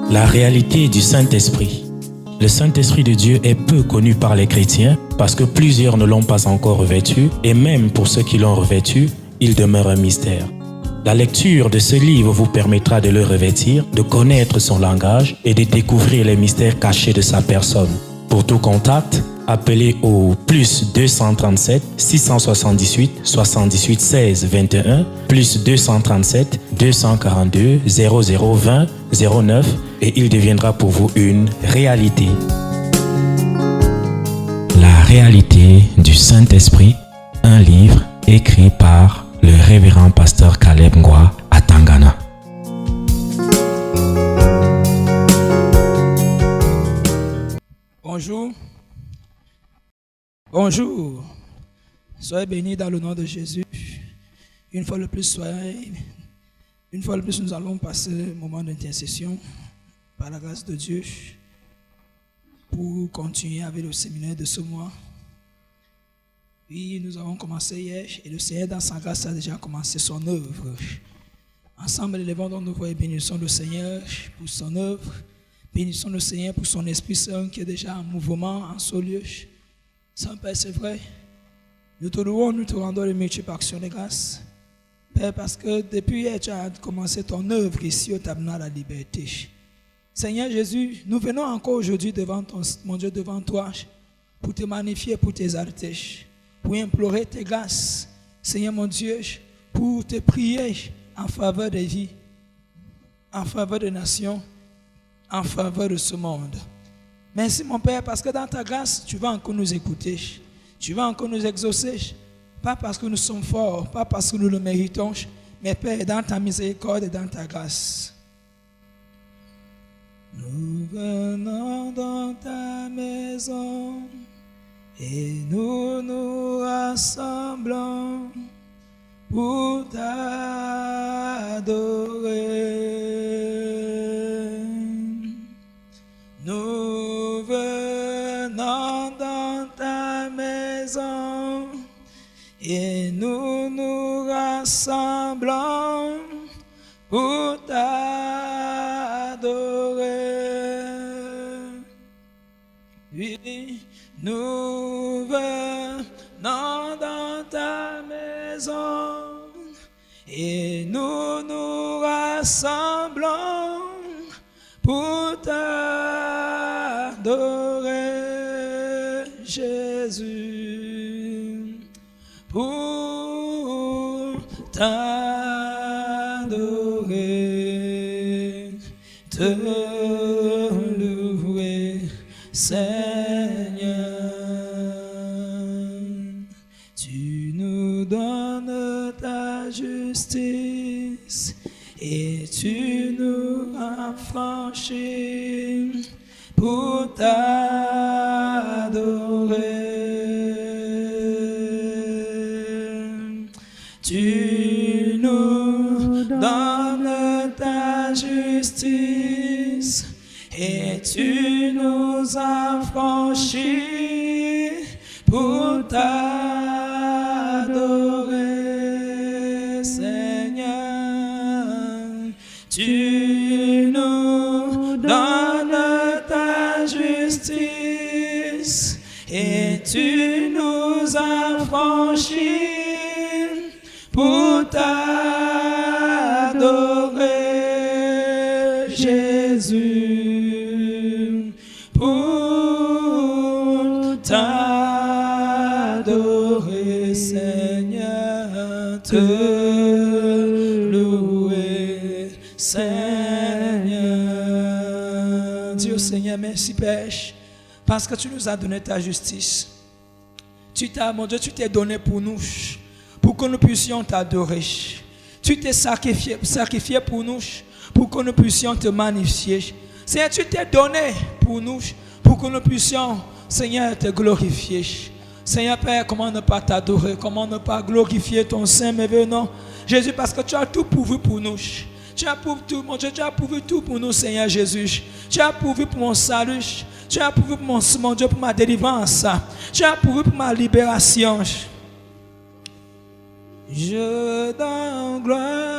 La réalité du Saint-Esprit. Le Saint-Esprit de Dieu est peu connu par les chrétiens parce que plusieurs ne l'ont pas encore revêtu et même pour ceux qui l'ont revêtu, il demeure un mystère. La lecture de ce livre vous permettra de le revêtir, de connaître son langage et de découvrir les mystères cachés de sa personne. Pour tout contact, appelez au plus 237 678 78 16 21 plus 237 242 0020 09 et il deviendra pour vous une réalité. La réalité du Saint-Esprit, un livre écrit par le révérend pasteur Caleb Ngwa à Tangana. Bonjour. Bonjour. Soyez bénis dans le nom de Jésus. Une fois de plus, nous allons passer un moment d'intercession par la grâce de Dieu pour continuer avec le séminaire de ce mois. Oui, nous avons commencé hier et le Seigneur dans sa grâce a déjà commencé son œuvre. Ensemble, élevons donc nos voix et bénissons le Seigneur pour son œuvre. Bénissons le Seigneur pour son Esprit Saint qui est déjà en mouvement en ce lieu. Saint-Père, c'est vrai. Nous te louons, nous te rendons les multiples actions de grâce. Père, parce que depuis hier, tu as commencé ton œuvre ici au tabernacle de la liberté. Seigneur Jésus, nous venons encore aujourd'hui devant mon Dieu, devant toi, pour te magnifier, pour t'exalter, pour implorer tes grâces. Seigneur mon Dieu, pour te prier en faveur des vies, en faveur des nations, en faveur de ce monde. Merci mon Père, parce que dans ta grâce, tu vas encore nous écouter. Tu vas encore nous exaucer. Pas parce que nous sommes forts, pas parce que nous le méritons, mais Père, dans ta miséricorde et dans ta grâce. Nous venons dans ta maison et nous nous rassemblons pour t'adorer. Nous venons dans ta maison et nous nous rassemblons pour t'adorer. Oui, nous venons dans ta maison et nous nous rassemblons pour t'adorer, Jésus, pour t'adorer, te louer, Seigneur. Tu nous donnes ta justice et tu nous affranchis pour t'adorer. Tu nous donnes ta justice et tu nous affranchis pour t'adorer, Seigneur. Tu nous donnes ta justice et tu nous affranchis pour t'adorer, Jésus, pour t'adorer, Seigneur, te louer, Seigneur. Dieu Seigneur, merci Père, parce que tu nous as donné ta justice. Mon Dieu, tu t'es donné pour nous, pour que nous puissions t'adorer. Tu t'es sacrifié pour nous, pour que nous puissions te magnifier. Seigneur, tu t'es donné pour nous, pour que nous puissions, Seigneur, te glorifier. Seigneur Père, comment ne pas t'adorer, comment ne pas glorifier ton Saint merveilleux nom, Jésus, parce que tu as tout pourvu pour nous. Tu as pourvu tout, mon Dieu, tu as pourvu tout pour nous, Seigneur Jésus. Tu as pourvu pour mon salut. Tu as pourvu pour mon Dieu, pour ma délivrance. Tu as pourvu pour ma libération. Je donne gloire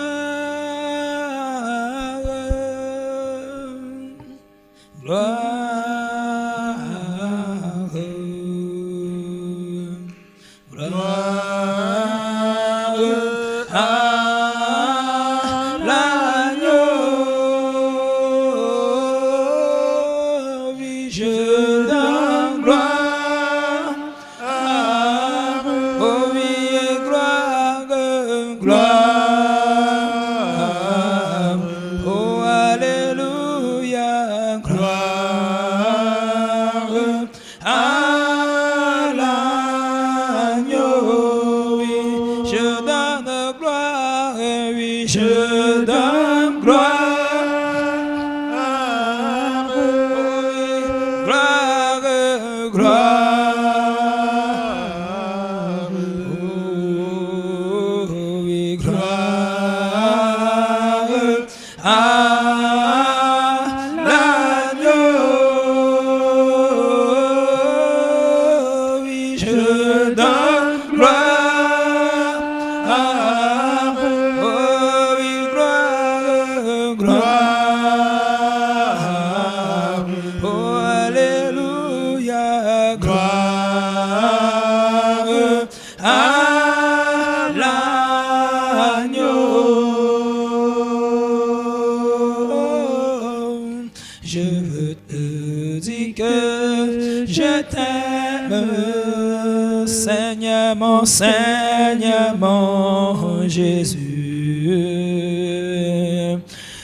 Seigneur mon Jésus,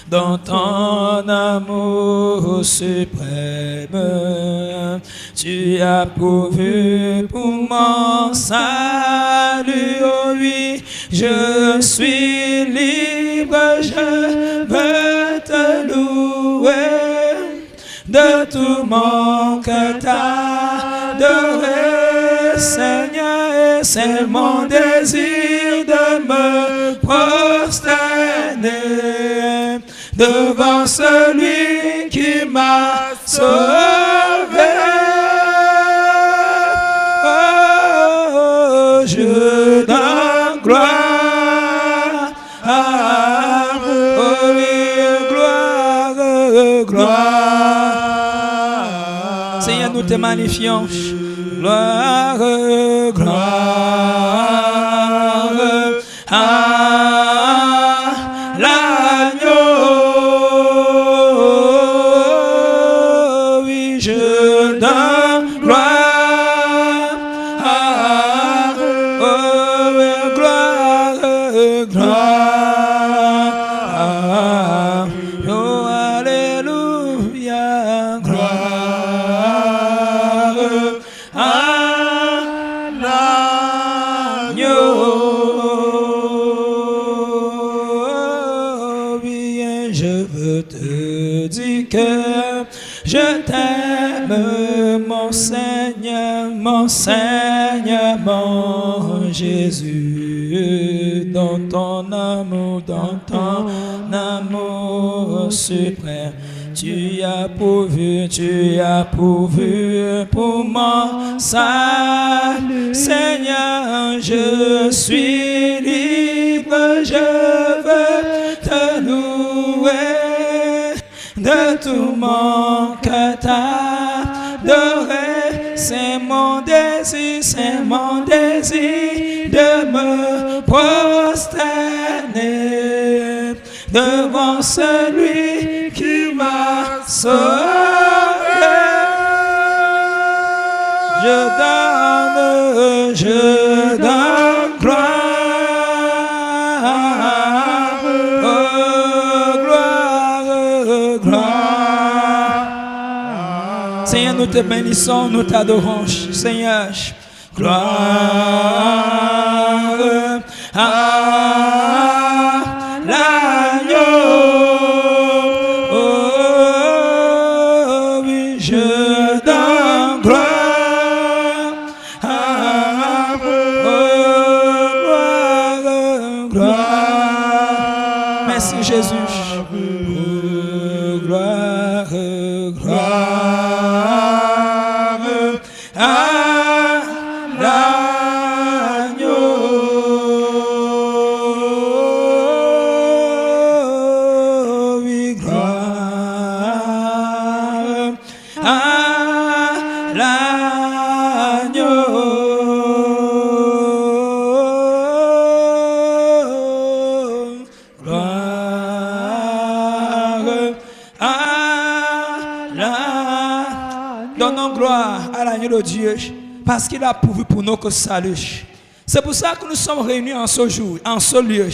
dans ton amour suprême, tu as pourvu pour mon salut. Oh oui, je suis libre, je veux te louer de tout mon cœur, t'adorer, Seigneur. C'est mon désir de me prosterner devant celui qui m'a sauvé. Oh, je donne gloire, oh oui, gloire, gloire. Seigneur, nous te magnifions. Gloire, gloire à l'agneau. Oui, je donne gloire, gloire, gloire. Oh, alléluia, gloire à l'agneau. Bien, je veux te dire que je t'aime, mon Seigneur, mon Seigneur, mon Jésus, dans ton amour suprême. Tu as pourvu pour mon salut. Seigneur, je suis libre, je veux te louer de tout mon cœur, t'adorer. C'est mon désir de me prosterner devant celui qui m'a sauvé. Je donne gloire, oh, gloire, gloire. Seigneur, nous te bénissons, nous t'adorons, Seigneur. Gloire à l'agneau. Oh, oui, je donne gloire, gloire, gloire. Merci Jésus. Gloire, gloire à l'agneau. Oui, gloire Allah. Donnons gloire à l'agneau de Dieu parce qu'il a pourvu pour notre salut. C'est pour ça que nous sommes réunis en ce jour, en ce lieu.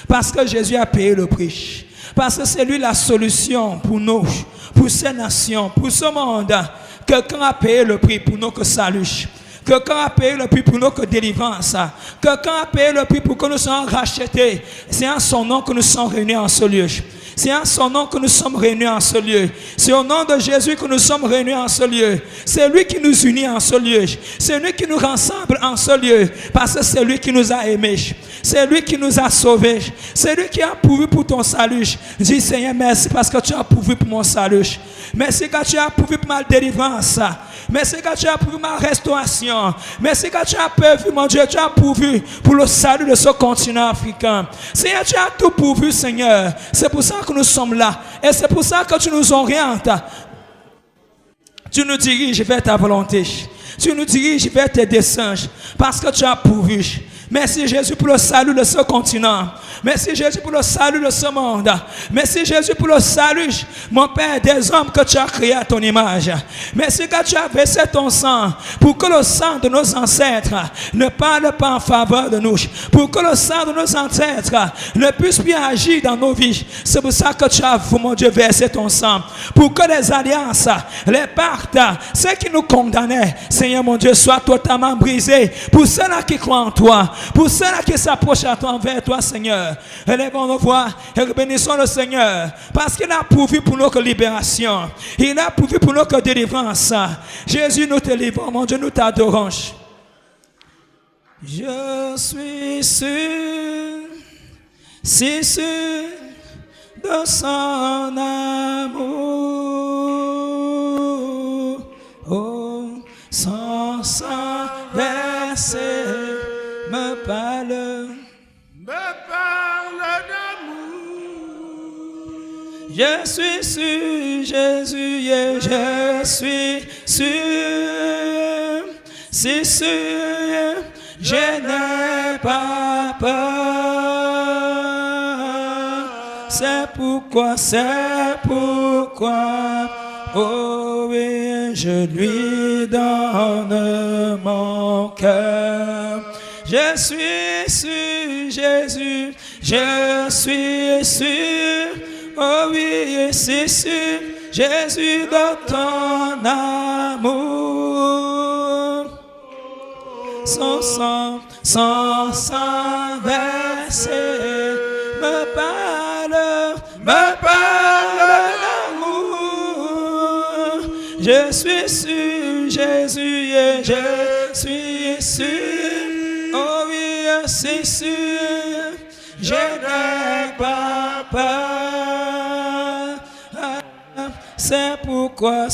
Parce que Jésus a payé le prix. Parce que c'est lui la solution pour nous, pour ces nations, pour ce monde. Quelqu'un a payé le prix pour notre salut. Quelqu'un a payé le prix pour notre délivrance. Quelqu'un a payé le prix pour que nous soyons rachetés. C'est en son nom que nous sommes réunis en ce lieu. C'est en son nom que nous sommes réunis en ce lieu. C'est au nom de Jésus que nous sommes réunis en ce lieu. C'est lui qui nous unit en ce lieu. C'est lui qui nous rassemble en ce lieu. Parce que c'est lui qui nous a aimés. C'est lui qui nous a sauvés. C'est lui qui a pourvu pour ton salut. Dis Seigneur, merci parce que tu as pourvu pour mon salut. Merci que tu as pourvu pour ma délivrance. Merci que tu as pourvu ma restauration. Merci que tu as pourvu, mon Dieu, tu as pourvu pour le salut de ce continent africain. Seigneur, tu as tout pourvu, Seigneur. C'est pour ça que nous sommes là. Et c'est pour ça que tu nous orientes. Tu nous diriges vers ta volonté. Tu nous diriges vers tes desseins. Parce que tu as pourvu. Merci Jésus pour le salut de ce continent. Merci Jésus pour le salut de ce monde. Merci Jésus pour le salut, mon Père, des hommes que tu as créés à ton image. Merci que tu as versé ton sang pour que le sang de nos ancêtres ne parle pas en faveur de nous. Pour que le sang de nos ancêtres ne puisse plus agir dans nos vies. C'est pour ça que tu as, mon Dieu, versé ton sang. Pour que les alliances, les pactes, ceux qui nous condamnaient, Seigneur mon Dieu, soient totalement brisés. Pour ceux-là qui croient en toi. Pour ceux-là qui s'approchent à toi, envers toi, Seigneur, élevons nos voix et bénissons le Seigneur, parce qu'il a pourvu pour notre libération. Il a pourvu pour notre délivrance. Jésus, nous te livrons, mon Dieu, nous t'adorons. Je suis sûr, si sûr de son amour. Oh, son sang versé me parle d'amour. Je suis sûr, Jésus, et je suis sûr, si sûr, je n'ai pas peur. C'est pourquoi, oh oui, je lui donne mon cœur. Je suis sûr, Jésus, je suis sûr, oh oui, c'est sûr, Jésus, de ton amour. Son sang versé me parle d'amour. Je suis sûr, Jésus, et je suis sûr, oh oui, c'est sûr, je n'ai pas peur. C'est pourquoi,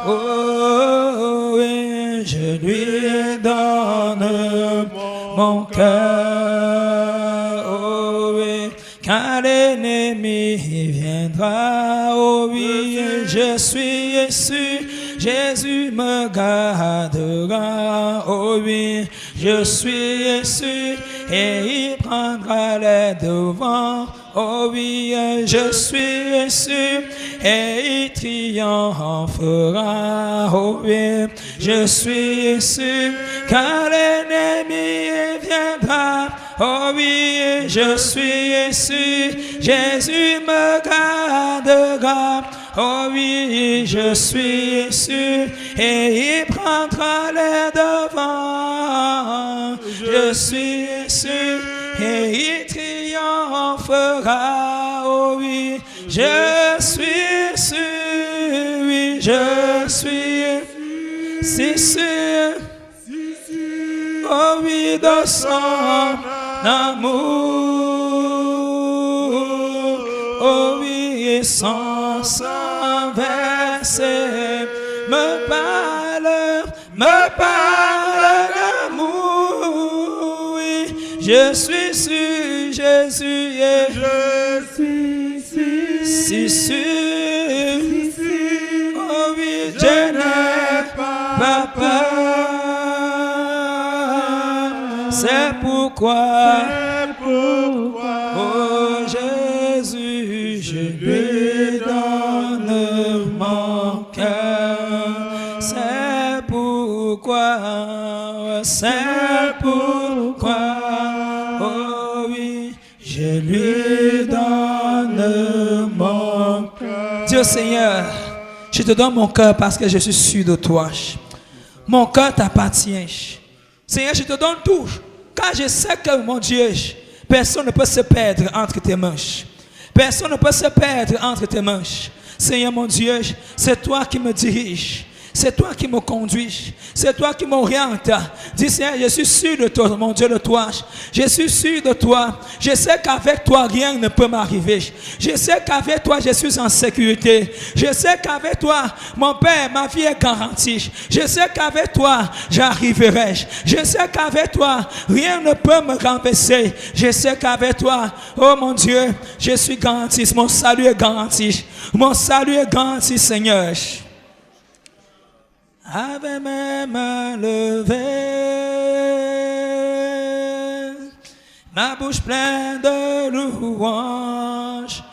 oh oui, je lui donne mon cœur, oh oui, quand l'ennemi viendra, oh oui, je suis sûr, Jésus me gardera, oh oui, je suis sûr, et il prendra les devants, oh oui, je suis sûr, et il triomphera, oh oui, je suis sûr, quand l'ennemi viendra, oh oui, je suis sûr, Jésus me gardera, oh oui, je suis sûr, et il prendra les devants. Je suis sûr, et il triomphera, oh oui, je suis sûr, oui, je suis si sûr, oh oui, de son amour, oh oui, et son sang versé me parle d'amour, oui, je suis sûr, Jésus, et je suis si sûr, oh oui, je n'ai pas peur, c'est pourquoi, oh Jésus, je lui donne mon cœur. C'est pourquoi, oh oui, je lui donne mon cœur. Dieu Seigneur, je te donne mon cœur parce que je suis sûr de toi. Mon cœur t'appartient. Seigneur, je te donne tout, car je sais que, mon Dieu, personne ne peut se perdre entre tes mains. Personne ne peut se perdre entre tes mains. Seigneur, mon Dieu, c'est toi qui me diriges. C'est toi qui me conduis. C'est toi qui m'oriente. Dis Seigneur, je suis sûr de toi, mon Dieu, de toi. Je suis sûr de toi. Je sais qu'avec toi, rien ne peut m'arriver. Je sais qu'avec toi, je suis en sécurité. Je sais qu'avec toi, mon Père, ma vie est garantie. Je sais qu'avec toi, j'arriverai. Je sais qu'avec toi, rien ne peut me renverser. Je sais qu'avec toi, oh mon Dieu, je suis garanti. Mon salut est garanti. Mon salut est garanti, Seigneur. Avec mes mains levées, ma bouche pleine de louanges,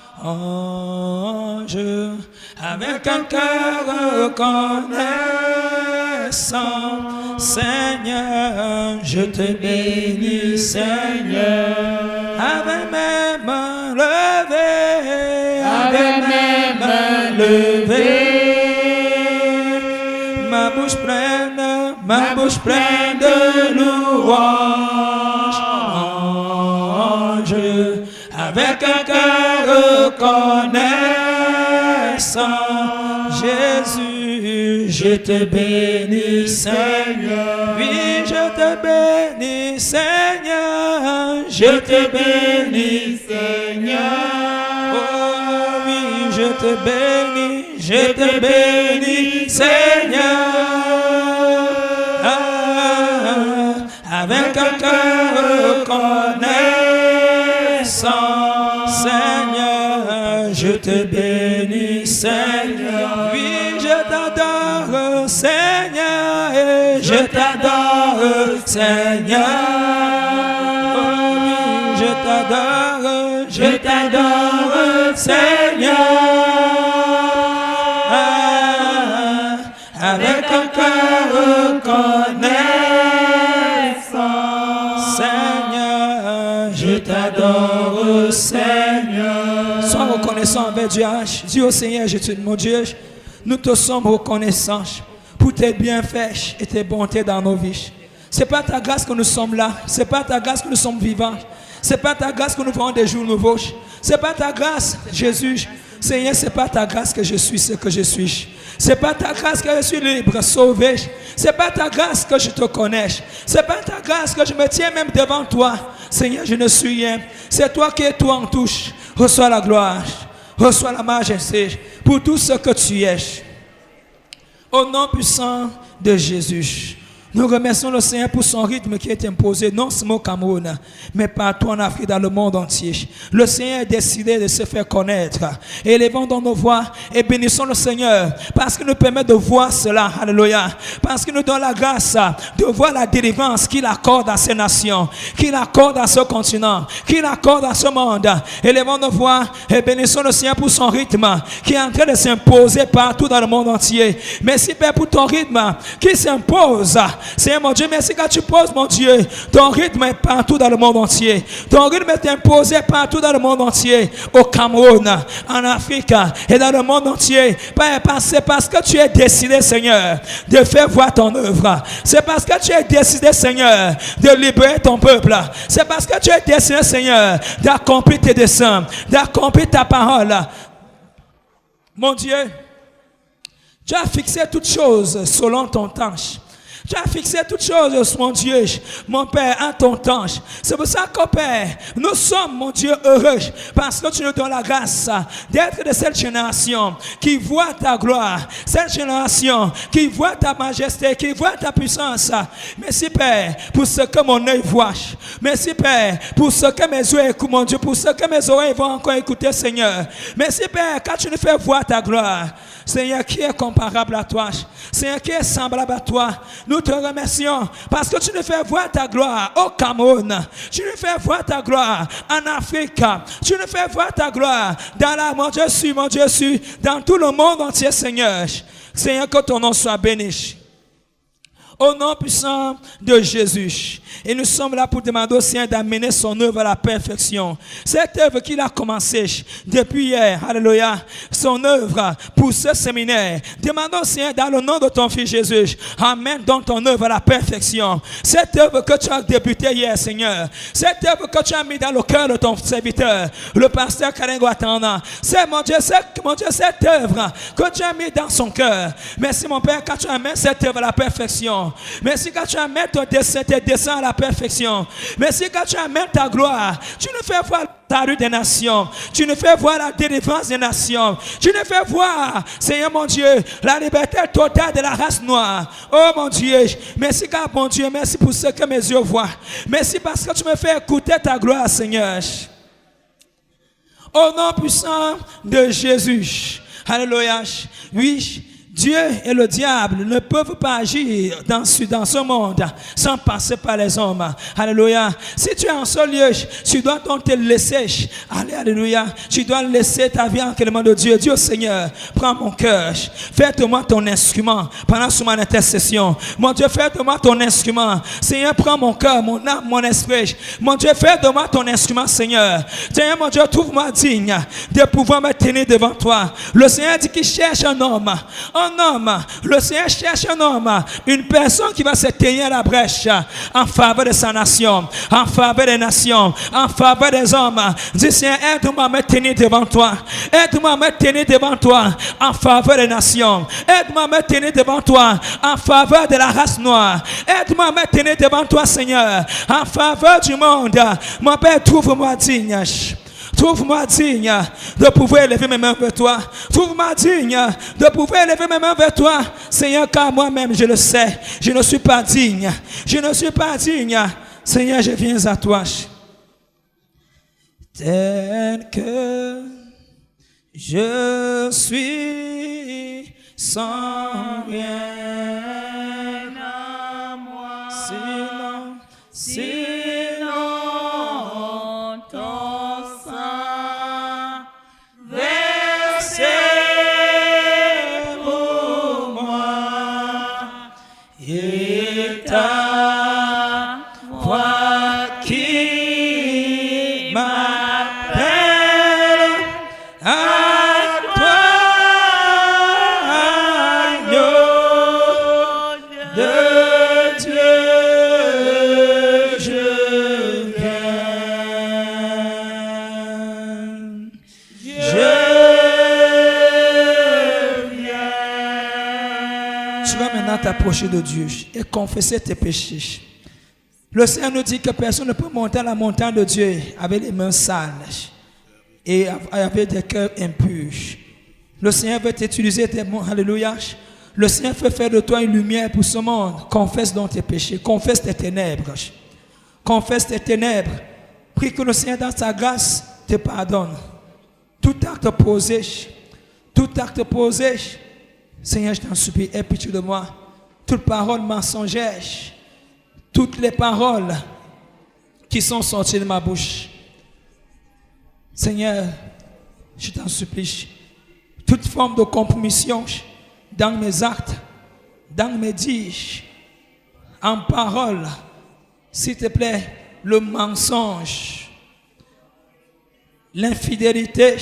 avec un cœur reconnaissant, Seigneur, je te bénis, Seigneur. Avec mes mains levées, avec mes mains levées, ma bouche pleine de louanges, avec un cœur reconnaissant, Jésus, je te bénis, Seigneur. Oui, je te bénis, Seigneur. Je te bénis, Seigneur. Oh oui, je te bénis, Seigneur. Avec un cœur reconnaissant, Seigneur, je te bénis, Seigneur. Oui, je t'adore, Seigneur, et je t'adore, Seigneur. Oh, oui, je t'adore, Seigneur. Avec un cœur reconnaissant, Seigneur, je t'adore, Seigneur. Sois reconnaissant envers Dieu. Dis au Seigneur, mon Dieu, nous te sommes reconnaissants pour tes bienfaits et tes bontés dans nos vies. C'est pas ta grâce que nous sommes là. C'est pas ta grâce que nous sommes vivants. C'est pas ta grâce que nous voyons des jours nouveaux. C'est pas ta grâce, Jésus. Seigneur, c'est pas ta grâce que je suis ce que je suis. C'est pas ta grâce que je suis libre, sauvé. C'est pas ta grâce que je te connais. C'est pas ta grâce que je me tiens même devant toi. Seigneur, je ne suis rien. C'est toi qui es toi en touche. Reçois la gloire. Reçois la majesté pour tout ce que tu es. Au nom puissant de Jésus. Nous remercions le Seigneur pour son rythme qui est imposé, non seulement au Cameroun, mais partout en Afrique, dans le monde entier. Le Seigneur a décidé de se faire connaître. Élevons dans nos voix et bénissons le Seigneur parce qu'il nous permet de voir cela. Alléluia. Parce qu'il nous donne la grâce de voir la délivrance qu'il accorde à ces nations, qu'il accorde à ce continent, qu'il accorde à ce monde. Élevons nos voix et bénissons le Seigneur pour son rythme qui est en train de s'imposer partout dans le monde entier. Merci Père pour ton rythme qui s'impose. Seigneur mon Dieu, merci quand tu poses, mon Dieu. Ton rythme est partout dans le monde entier. Ton rythme est imposé partout dans le monde entier. Au Cameroun, en Afrique et dans le monde entier. C'est parce que tu es décidé, Seigneur, de faire voir ton œuvre. C'est parce que tu es décidé, Seigneur, de libérer ton peuple. C'est parce que tu es décidé, Seigneur, d'accomplir tes desseins, d'accomplir ta parole. Mon Dieu, tu as fixé toutes choses selon ton temps. Tu as fixé toutes choses, mon Dieu, mon Père, en ton temps. C'est pour ça que, Père, nous sommes, mon Dieu, heureux parce que tu nous donnes la grâce d'être de cette génération qui voit ta gloire, cette génération qui voit ta majesté, qui voit ta puissance. Merci, Père, pour ce que mon œil voit. Merci, Père, pour ce que mes yeux écoutent, mon Dieu, pour ce que mes oreilles vont encore écouter, Seigneur. Merci, Père, quand tu nous fais voir ta gloire. Seigneur, qui est comparable à toi? Seigneur, qui est semblable à toi? Nous te remercions parce que tu nous fais voir ta gloire au Cameroun. Tu nous fais voir ta gloire en Afrique. Tu nous fais voir ta gloire dans la, mon Dieu, dans tout le monde entier, Seigneur. Seigneur, que ton nom soit béni. Au nom puissant de Jésus. Et nous sommes là pour demander au Seigneur d'amener son œuvre à la perfection. Cette œuvre qu'il a commencée depuis hier, alléluia, son œuvre pour ce séminaire. Demandons au Seigneur dans le nom de ton Fils Jésus, amène donc ton œuvre à la perfection. Cette œuvre que tu as débutée hier, Seigneur. Cette œuvre que tu as mis dans le cœur de ton serviteur, le pasteur Karengo Atanda. C'est mon Dieu, cette œuvre que tu as mis dans son cœur. Merci mon Père quand tu amènes cette œuvre à la perfection. Merci quand tu amènes tes desseins à la perfection. Merci quand tu amènes ta gloire. Tu nous fais voir la rue des nations. Tu nous fais voir la délivrance des nations. Tu nous fais voir, Seigneur mon Dieu, la liberté totale de la race noire. Oh mon Dieu, merci car mon Dieu, merci pour ce que mes yeux voient. Merci parce que tu me fais écouter ta gloire, Seigneur. Au nom puissant de Jésus. Alléluia. Oui. Dieu et le diable ne peuvent pas agir dans ce monde sans passer par les hommes. Alléluia. Si tu es en ce lieu, tu dois donc te laisser aller. Alléluia. Tu dois laisser ta vie en les mains de Dieu. Dieu Seigneur, prends mon cœur. Fais de moi ton instrument pendant ce moment d'intercession. Mon Dieu, fais de moi ton instrument. Seigneur, prends mon cœur, mon âme, mon esprit. Mon Dieu, fais de moi ton instrument, Seigneur. Seigneur, mon Dieu, trouve-moi digne de pouvoir me tenir devant toi. Le Seigneur dit qu'il cherche un homme. Le Seigneur cherche un homme, une personne qui va se tenir à la brèche en faveur de sa nation, en faveur des nations, en faveur des hommes. Dis Seigneur, aide-moi à me tenir devant toi. Aide-moi à me tenir devant toi en faveur des nations. Aide-moi à me tenir devant toi en faveur de la race noire. Aide-moi à me tenir devant toi, Seigneur, en faveur du monde. Mon Père, trouve-moi digne. Trouve-moi digne de pouvoir élever mes mains vers toi. Trouve-moi digne de pouvoir élever mes mains vers toi. Seigneur, car moi-même, je le sais, je ne suis pas digne. Je ne suis pas digne. Seigneur, je viens à toi. Tel que je suis sans rien à moi. Sinon, ton sang versé pour moi et ta voix qui m'appelle à toi, agneau de Dieu. T'approcher de Dieu et confesser tes péchés. Le Seigneur nous dit que personne ne peut monter à la montagne de Dieu avec les mains sales et avec des cœurs impurs. Le Seigneur veut t'utiliser tes mains. Alléluia. Le Seigneur veut faire de toi une lumière pour ce monde. Confesse donc tes péchés. Confesse tes ténèbres. Confesse tes ténèbres. Prie que le Seigneur dans sa grâce te pardonne. Tout acte posé, Seigneur, je t'en supplie, aie pitié de moi. Toute parole mensongère, toutes les paroles qui sont sorties de ma bouche. Seigneur, je t'en supplie. Toute forme de compromission dans mes actes, dans mes dires, en parole, s'il te plaît, le mensonge, l'infidélité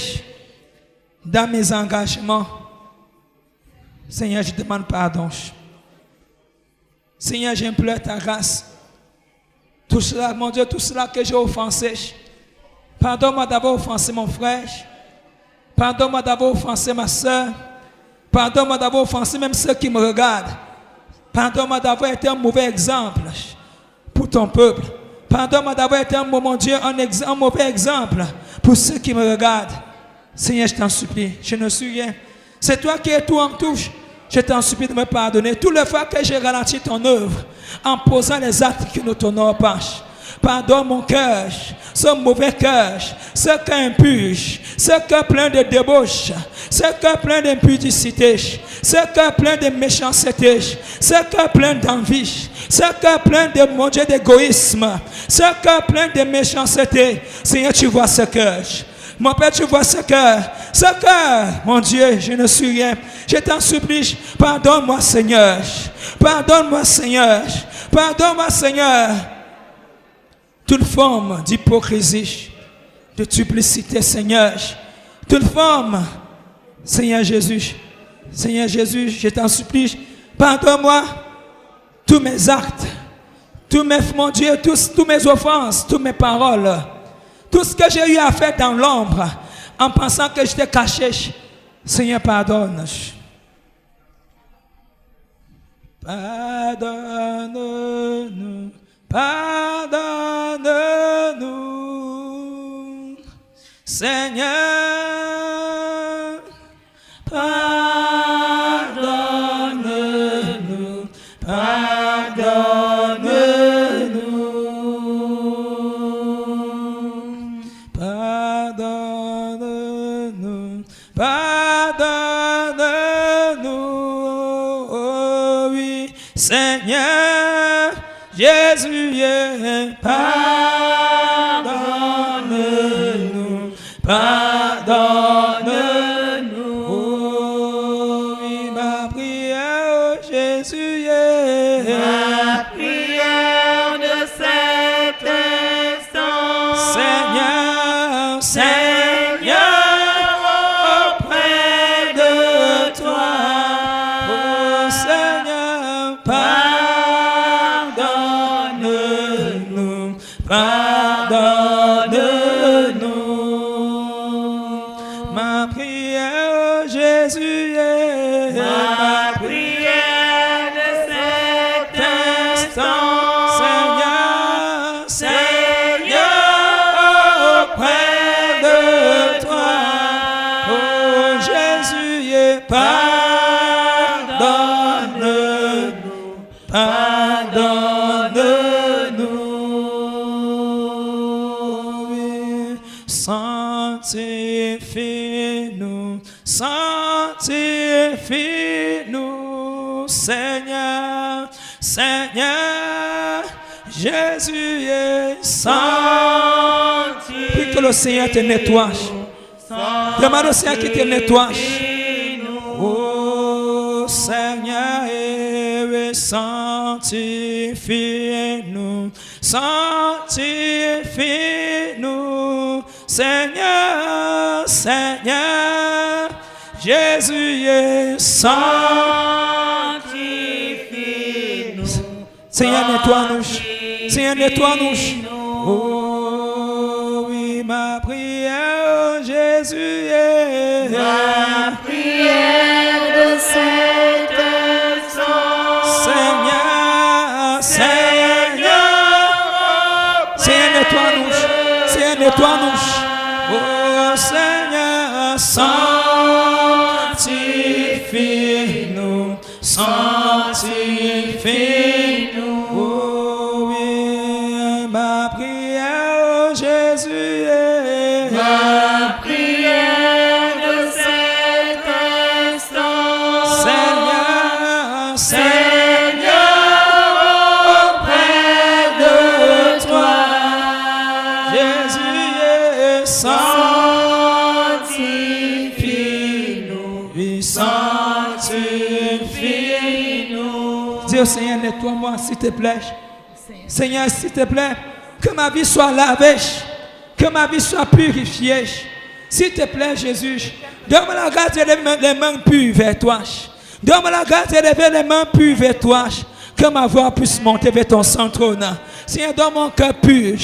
dans mes engagements. Seigneur, je demande pardon. Seigneur, j'implore ta grâce. Tout cela, mon Dieu, tout cela que j'ai offensé. Pardonne-moi d'avoir offensé mon frère. Pardonne-moi d'avoir offensé ma soeur. Pardonne-moi d'avoir offensé même ceux qui me regardent. Pardonne-moi d'avoir été un mauvais exemple pour ton peuple. Pardonne-moi d'avoir été, mon Dieu, un mauvais exemple pour ceux qui me regardent. Seigneur, je t'en supplie, je ne suis rien. C'est toi qui es tout en touche. Je t'en supplie de me pardonner. Toutes les fois que j'ai ralenti ton œuvre en posant les actes qui ne t'honorent pas. Pardonne mon cœur. ce mauvais cœur, ce cœur impur, ce cœur plein de débauche, ce cœur plein d'impudicité, ce cœur plein de méchanceté, ce cœur plein d'envie, ce cœur plein de, mon Dieu, d'égoïsme, ce cœur plein de méchanceté. Seigneur, tu vois ce cœur. Mon Père, tu vois ce cœur. Ce cœur, mon Dieu, je ne suis rien. Je t'en supplie, pardonne-moi, Seigneur. Pardonne-moi, Seigneur. Pardonne-moi, Seigneur. Toute forme d'hypocrisie, de duplicité, Seigneur. Toute forme, Seigneur Jésus. Seigneur Jésus, je t'en supplie, pardonne-moi tous mes actes, mon Dieu, tous mes offenses, toutes mes paroles. Tout ce que j'ai eu à faire dans l'ombre, en pensant que j'étais caché, Seigneur, pardonne. Pardonne-nous, pardonne-nous, Seigneur, pardonne-nous, pardonne-nous, pardonne-nous, pardonne-nous, oh oui, Seigneur, Jésus, pardonne-nous, pardonne-nous, oh oui, ma prière, oh Jésus, Ma prière de cet instant, Seigneur, Seigneur, auprès de toi, oh Seigneur, pardonne-nous, pardonne-nous. Ma prière, oh Jésus, ma prière de cet instant, Seigneur, Seigneur, auprès de toi, oh Jésus, pardonne-nous, pardonne-nous, oui. Sanctifie-nous, sanctifie-nous, Seigneur, Seigneur, Jésus est sanctifie. Prie que le Seigneur te nettoie. Demande au Seigneur qui te nettoie. Oh Seigneur, sanctifie-nous, sanctifie-nous, Seigneur, Seigneur, Jésus est sanctifie-nous. Seigneur, nettoie-nous. Seigneur, nettoie-nous. Oh oui, ma prière, Jésus est ma prière de cet instant, Seigneur, Seigneur, Seigneur, nettoie-nous. Seigneur, nettoie-nous. Oh Seigneur, sanctifie-nous, sanctifie-nous. Oh oui, ma prière, oh Jésus est ma prière de cet instant, Seigneur, Seigneur, auprès de toi, Jésus est sanctifie-nous, oui, sanctifie-nous. Dis au Seigneur, nettoie-moi s'il te plaît. Seigneur, s'il te plaît, que ma vie soit lavée, que ma vie soit purifiée. S'il te plaît, Jésus, donne-moi la grâce de lever les mains pures vers toi. Donne-moi la grâce de lever les mains pures vers toi. Que ma voix puisse monter vers ton saint trône. Seigneur, donne-moi un cœur pur.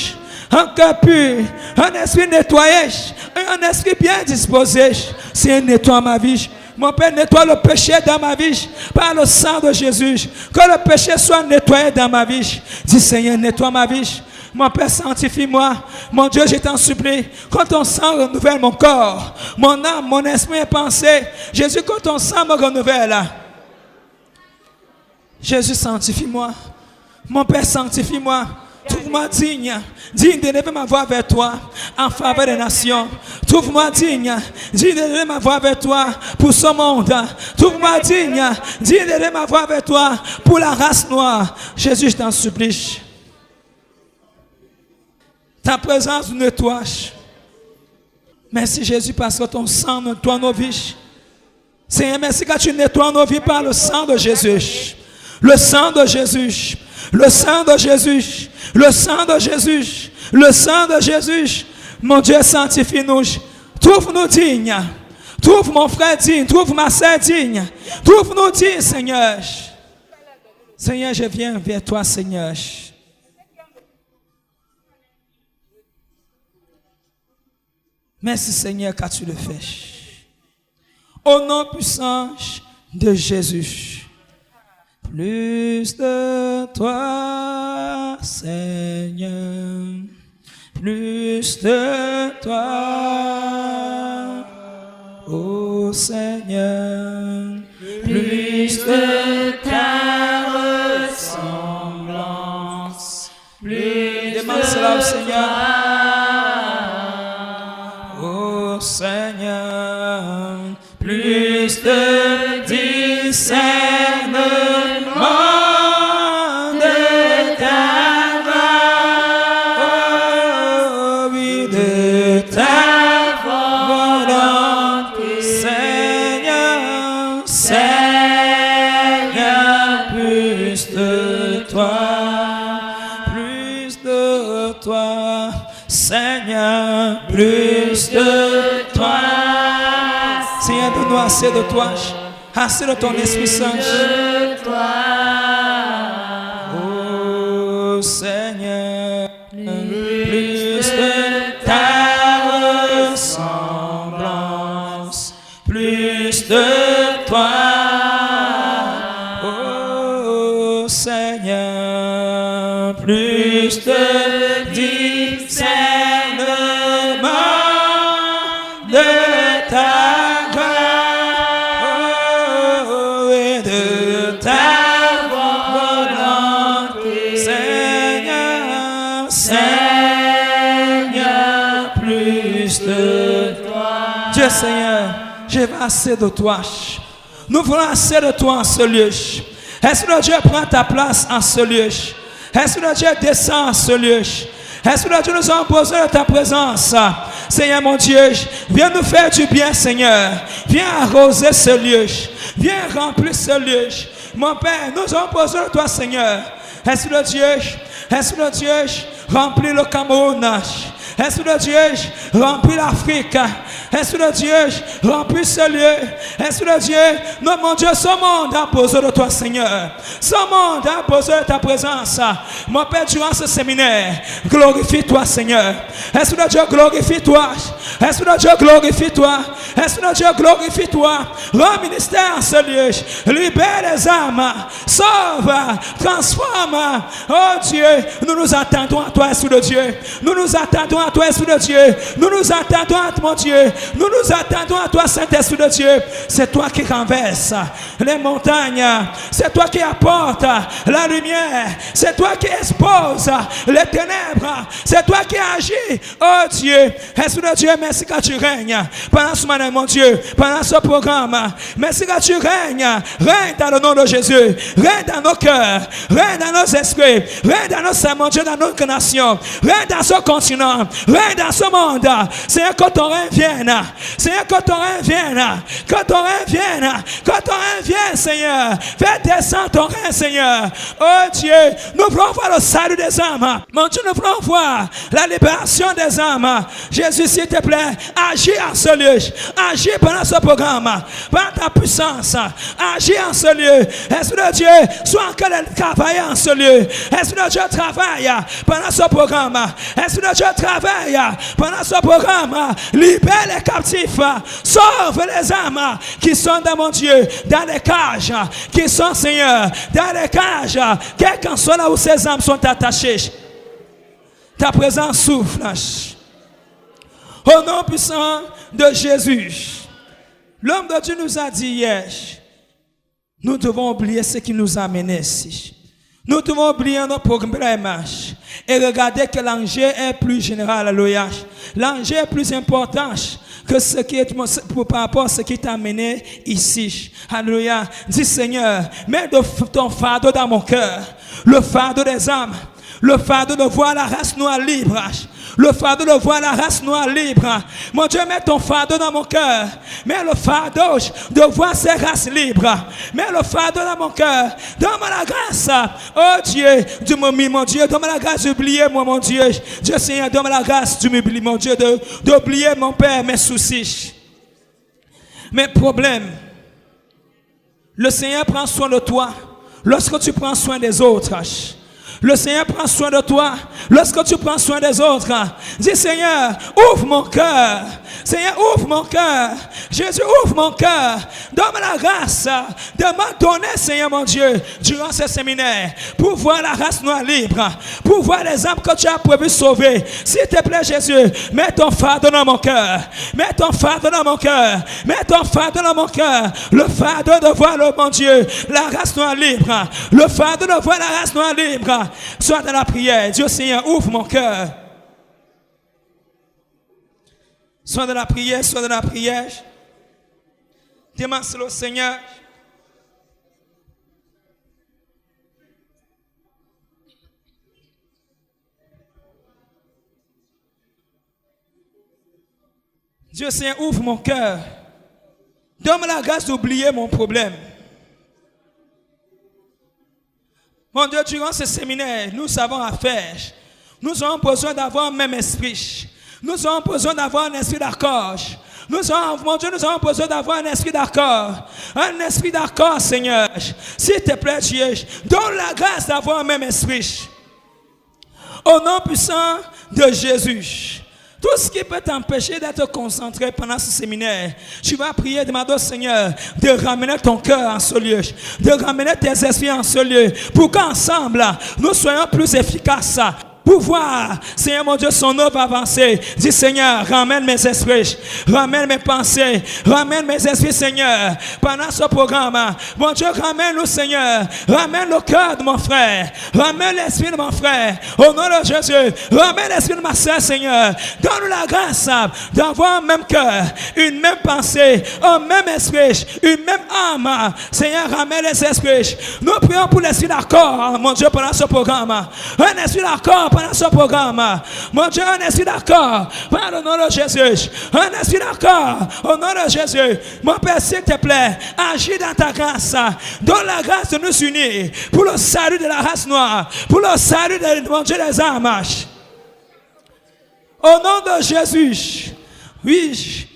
Un cœur pur, un esprit nettoyé, un esprit bien disposé. Seigneur, nettoie ma vie. Mon Père, nettoie le péché dans ma vie par le sang de Jésus. Que le péché soit nettoyé dans ma vie. Dis Seigneur, nettoie ma vie. Mon Père, sanctifie-moi. Mon Dieu, je t'en supplie. Quand ton sang renouvelle mon corps, mon âme, mon esprit et pensée. Jésus, quand ton sang me renouvelle. Jésus, sanctifie-moi. Mon Père, sanctifie-moi. Trouve-moi Trouve-moi digne d'élever ma voix vers toi en faveur des nations. Trouve-moi digne d'élever ma voix vers toi pour ce monde. Trouve-moi digne d'élever ma voix vers toi pour la race noire. Jésus, je t'en supplie. Ta présence nous nettoie. Merci Jésus parce que ton sang nettoie nos vies. Seigneur, merci que tu nettoies nos vies par le sang de Jésus. Le sang de Jésus. Le sang de Jésus. Le sang de Jésus. Le sang de Jésus. Mon Dieu, sanctifie-nous. Trouve-nous dignes. Trouve mon frère digne. Trouve ma sœur digne. Trouve-nous dignes, Seigneur. Seigneur, je viens vers toi, Seigneur. Merci Seigneur car tu le fais. Au nom puissant de Jésus. Plus de toi Seigneur. Plus de toi. Ô Seigneur. Plus de ta ressemblance. Plus demande de cela au Seigneur. Seigneur, plus de discernement de ta voix, oui, de ta volonté, Seigneur, Seigneur, plus de toi, Seigneur, plus de toi. Seigneur, donne-nous assez de toi, assez de ton Esprit Saint. Oh Seigneur, plus de ta ressemblance, plus de toi. Oh Seigneur, plus de discernement de ta gloire et de ta volonté, Seigneur, Seigneur, plus de toi. Dieu Seigneur, je veux assez de toi. Nous voulons assez de toi en ce lieu. Esprit de Dieu, prends ta place en ce lieu. Esprit de Dieu, descends en ce lieu. Esprit de Dieu, nous avons besoin de ta présence. Seigneur mon Dieu, viens nous faire du bien, Seigneur. Viens arroser ce lieu. Viens remplir ce lieu. Mon Père, nous avons besoin de toi, Seigneur. Esprit de Dieu, remplis le Cameroun. Esprit de Dieu, remplis l'Afrique. Esprit de Dieu, remplis ce lieu. Esprit de Dieu, non, mon Dieu, ce monde a besoin de toi, Seigneur. Ce monde a besoin de ta présence. Mon Père, durant ce séminaire, glorifie-toi, Seigneur. Esprit de Dieu, glorifie-toi. Esprit de Dieu, glorifie-toi. Esprit de Dieu, glorifie-toi. Rends ministère en ce lieu. Libère les âmes. Sauve, transforme. Oh Dieu, nous nous attendons à toi, Esprit de Dieu. Nous nous attendons à toi, Esprit de Dieu. Nous nous attendons à mon Dieu. Nous nous attendons à toi, Saint-Esprit de Dieu. C'est toi qui renverse les montagnes. C'est toi qui apporte la lumière. C'est toi qui expose les ténèbres. C'est toi qui agis. Oh Dieu, Esprit de Dieu, merci que tu règnes pendant ce moment, mon Dieu, pendant ce programme. Merci que tu règnes. Règne dans le nom de Jésus. Règne dans nos cœurs. Règne dans nos esprits. Règne dans nos saints, mon Dieu, dans notre nation. Règne dans ce continent. Règne dans ce monde. Seigneur, que ton règne vienne. Seigneur, que ton règne vienne. Que ton règne vienne. Que ton règne vienne, Seigneur. Fais descendre ton règne, Seigneur. Oh Dieu, nous voulons voir le salut des âmes. Mon Dieu, nous voulons voir la libération des âmes. Jésus, s'il te plaît, agis en ce lieu. Agis pendant ce programme. Par ta puissance. Agis en ce lieu. Esprit de Dieu, sois encore travailler en ce lieu. Esprit de Dieu, travaille pendant ce programme. Esprit de Dieu, travaille pendant ce programme. Libère les captifs. Sauve les âmes qui sont dans mon Dieu, dans les cages, qui sont, Seigneur, dans les cages, quel qu'en soit là où ces âmes sont attachées. Ta présence souffle. Au nom puissant de Jésus. L'homme de Dieu nous a dit hier, nous devons oublier ce qui nous a amenés ici. Nous devons oublier nos problèmes et regarder que l'enjeu est plus général. Alléluia. L'enjeu est plus important que ce qui est par rapport à ce qui t'a amené ici. Alléluia. Dis Seigneur, mets ton fardeau dans mon cœur, le fardeau des âmes, le fardeau de voir la race noire libre. Le fardeau de voir la race noire libre. Mon Dieu, mets ton fardeau dans mon cœur. Mets le fardeau de voir ces races libres. Mets le fardeau dans mon cœur. Donne-moi la grâce. Oh Dieu, tu m'oublies, mon Dieu. Donne-moi la grâce d'oublier, moi, mon Dieu. Dieu Seigneur, donne-moi la grâce, tu m'oublies, mon Dieu, d'oublier mon Père, mes soucis, mes problèmes. Le Seigneur prend soin de toi lorsque tu prends soin des autres. Le Seigneur prend soin de toi lorsque tu prends soin des autres. Dis Seigneur, ouvre mon cœur. Seigneur, ouvre mon cœur. Jésus, ouvre mon cœur. Donne-moi la grâce de m'adonner, Seigneur mon Dieu, durant ce séminaire, pour voir la race noire libre, pour voir les âmes que tu as prévu sauver. S'il te plaît, Jésus, mets ton fardeau dans mon cœur. Mets ton fardeau dans mon cœur. Mets ton fardeau dans mon cœur. Le fardeau de voir, le mon Dieu, la race noire libre. Le fardeau de voir la race noire libre. Sois dans la prière. Dieu Seigneur, ouvre mon cœur. Sois dans la prière, sois dans la prière. Demande au Seigneur. Dieu Seigneur, ouvre mon cœur. Donne-moi la grâce d'oublier mon problème. Mon Dieu, durant ce séminaire, nous avons affaire. Nous avons besoin d'avoir un même esprit. Nous avons besoin d'avoir un esprit d'accord. Mon Dieu, nous avons besoin d'avoir un esprit d'accord. Un esprit d'accord, Seigneur. S'il te plaît, Dieu, donne la grâce d'avoir un même esprit. Au nom puissant de Jésus. Tout ce qui peut t'empêcher d'être concentré pendant ce séminaire, tu vas prier, demander au Seigneur de ramener ton cœur en ce lieu, de ramener tes esprits en ce lieu, pour qu'ensemble, nous soyons plus efficaces. Pour voir, Seigneur mon Dieu, son œuvre avancer. Dis Seigneur, ramène mes esprits, ramène mes pensées, ramène mes esprits, Seigneur, pendant ce programme. Mon Dieu, ramène-nous, Seigneur, ramène le cœur de mon frère, ramène l'esprit de mon frère, au nom de Jésus, ramène l'esprit de ma soeur, Seigneur. Donne-nous la grâce d'avoir un même cœur, une même pensée, un même esprit, une même âme. Seigneur, ramène les esprits. Nous prions pour l'esprit d'accord, mon Dieu, pendant ce programme. Un esprit d'accord pendant ce programme. Mon Dieu, un esprit d'accord par le nom de Jésus. Un esprit d'accord au nom de Jésus. Mon Père, s'il te plaît, agis dans ta grâce. Donne la grâce de nous unir pour le salut de la race noire, pour le salut de mon Dieu des âmes. Au nom de Jésus, oui,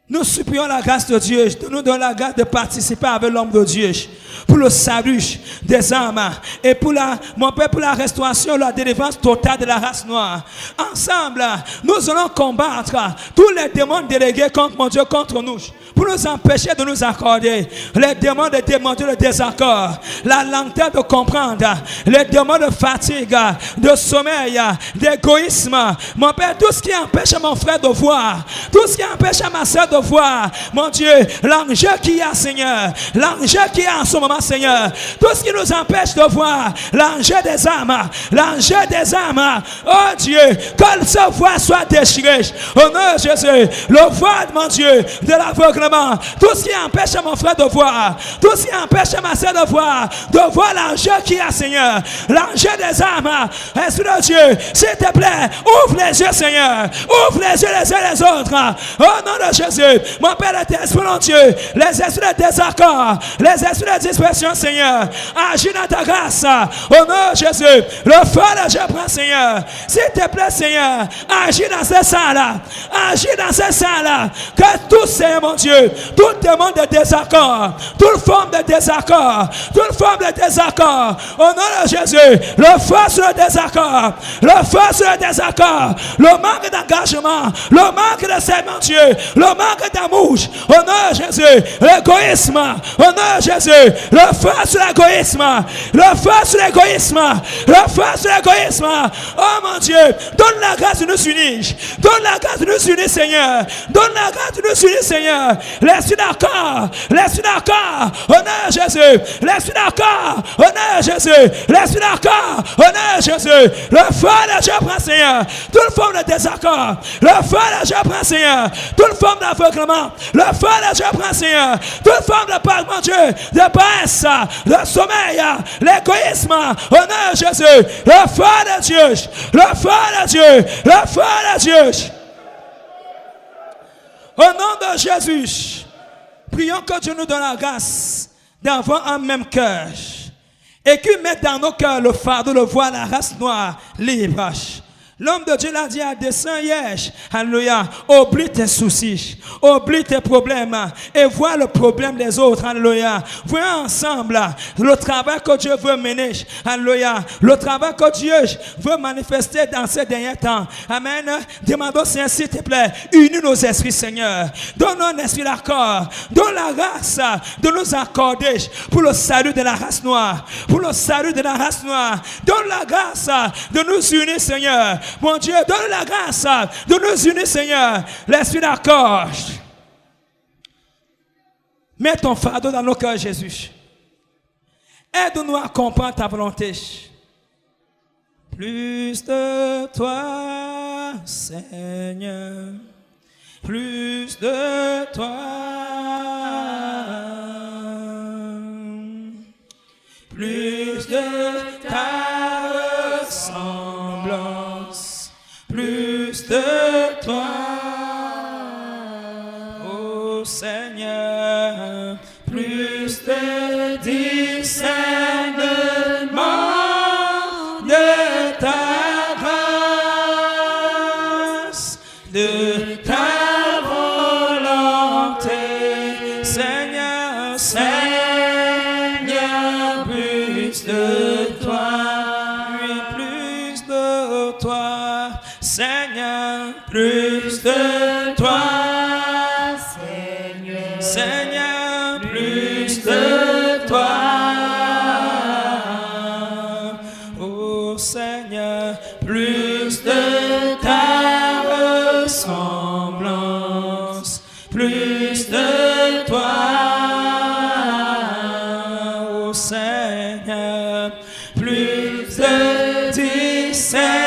nous supplions la grâce de Dieu. Nous donnons la grâce de participer avec l'homme de Dieu pour le salut des âmes et pour mon Père, pour la restauration, la délivrance totale de la race noire. Ensemble, nous allons combattre tous les démons délégués contre mon Dieu, contre nous, pour nous empêcher de nous accorder. Les démons de démonter le désaccord, la lenteur de comprendre, les démons de fatigue, de sommeil, d'égoïsme. Mon Père, tout ce qui empêche mon frère de voir, tout ce qui empêche ma soeur de voir, mon Dieu, l'enjeu qu'il y a, Seigneur, l'enjeu qu'il y a en ce moment, Seigneur, tout ce qui nous empêche de voir, l'enjeu des âmes, oh Dieu, que ce voile soit déchiré, au nom de Jésus, le voile, mon Dieu, de l'aveuglement, tout ce qui empêche mon frère de voir, tout ce qui empêche ma soeur de voir l'enjeu qu'il y a, Seigneur, l'enjeu des âmes, Esprit de Dieu, s'il te plaît, ouvre les yeux, Seigneur, ouvre les yeux les uns les autres, au nom de Jésus. Mon Père, les esprits, mon Dieu, les esprits de désaccord, les esprits de dispersion, Seigneur, agis dans ta grâce, au nom de Jésus, le feu de Dieu prend, Seigneur, s'il te plaît, Seigneur, agis dans ces salles, que tout, Seigneur, mon Dieu, tout demande de désaccord, toute forme de désaccord, au nom de Jésus, le feu sur le désaccord, le manque d'engagement, le manque de service, mon Dieu, le manque manque d'amour, au nom de Jésus, l'égoïsme, au nom de Jésus, le feu sur l'égoïsme, le feu sur l'égoïsme, le feu sur l'égoïsme. Oh mon Dieu, donne la grâce de nous unir, donne la grâce de nous unir, Seigneur, donne la grâce de nous unir, Seigneur. Laisse-nous d'accord, au nom de Jésus, laisse-nous d'accord, au nom de Jésus, laisse-nous d'accord, au nom de Jésus. Le feu de Dieu prend, Seigneur, toute forme de désaccord, le feu de Dieu prend, Seigneur, toute forme d'aveuglement, le feu de Dieu prend, Seigneur, toute forme de peur, mon Dieu, de paresse, de sommeil, l'égoïsme, au nom de Jésus, le feu de Dieu, le feu de Dieu, le feu de Dieu. Au nom de Jésus, prions que Dieu nous donne la grâce d'avoir un même cœur et qu'il mette dans nos cœurs le fardeau de voir la race noire libre. L'homme de Dieu l'a dit à des saints hier, alléluia, oublie tes soucis, oublie tes problèmes et vois le problème des autres, alléluia. Voyons ensemble le travail que Dieu veut mener, alléluia, le travail que Dieu veut manifester dans ces derniers temps. Amen. Demandons, Seigneur, s'il te plaît, unis nos esprits, Seigneur. Donne-nous un esprit d'accord, donne la grâce de nous accorder pour le salut de la race noire, pour le salut de la race noire. Donne la grâce de nous unir, Seigneur. Mon Dieu, donne la grâce de nous unir, Seigneur. L'esprit d'accord. Mets ton fardeau dans nos cœurs, Jésus. Aide-nous à comprendre ta volonté. Plus de toi, Seigneur. Plus de toi. Plus de ta ressemblance. Plus de toi, ô Seigneur, plus de discernement de ta grâce, de ta volonté, Seigneur, Seigneur, plus de toi. Seigneur, plus de toi, Seigneur, Seigneur, plus de toi, oh Seigneur, plus de ta ressemblance, plus de toi, oh Seigneur, plus de discernement.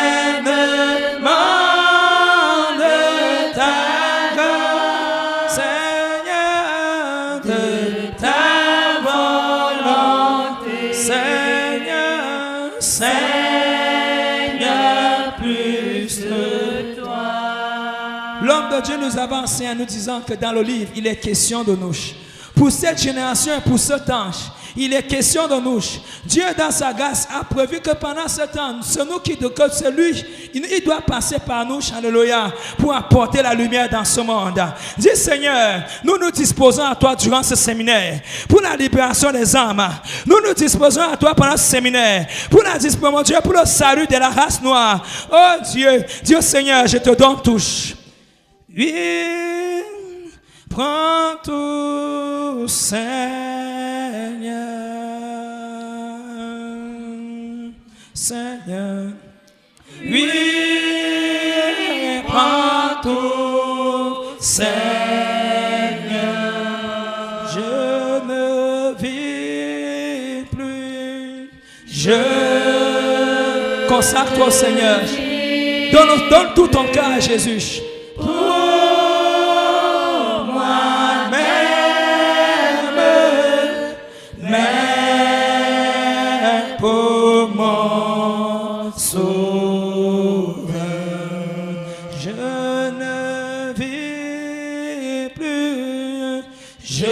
L'homme de Dieu nous avance en nous disant que dans le livre, il est question de nous. Pour cette génération et pour ce temps, il est question de nous. Dieu, dans sa grâce, a prévu que pendant ce temps, c'est nous qui, que celui, il doit passer par nous, alléluia, pour apporter la lumière dans ce monde. Dis, Seigneur, nous nous disposons à toi durant ce séminaire, pour la libération des âmes. Nous nous disposons à toi pendant ce séminaire, pour la disposition, mon Dieu, pour le salut de la race noire. Oh Dieu, Dieu Seigneur, je te donne tout. Oui, prends tout, Seigneur, Seigneur. Oui, prends tout, Seigneur. Je ne vis plus. Je consacre-toi au Seigneur. Donne tout ton cœur à Jésus. Pour moi-même, mais pour mon sauveur, je ne vis plus, je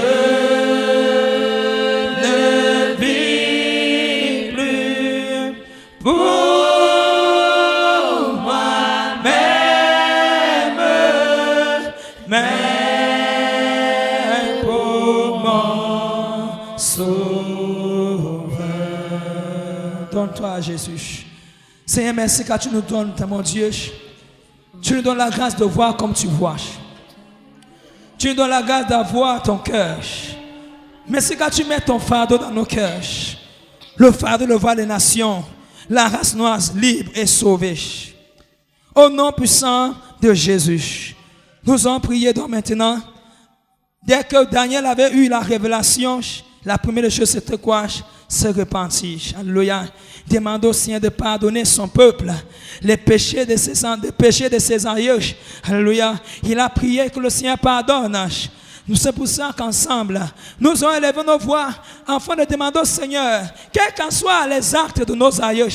ne vis plus pour mais pour mon sauveur. Donne-toi à Jésus. Seigneur, merci car tu nous donnes, mon Dieu, tu nous donnes la grâce de voir comme tu vois. Tu nous donnes la grâce d'avoir ton cœur. Merci quand tu mets ton fardeau dans nos cœurs. Le fardeau de voir les nations, la race noire libre et sauvée. Au nom puissant de Jésus, nous allons prier donc maintenant. Dès que Daniel avait eu la révélation, la première chose c'était quoi? Se repentir. Alléluia. Demande au Seigneur de pardonner son peuple, les péchés de ses aïeux. Alléluia. Il a prié que le Seigneur pardonne. C'est pour ça qu'ensemble, nous allons élever nos voix afin de demander au Seigneur, quels qu'en soient les actes de nos aïeux,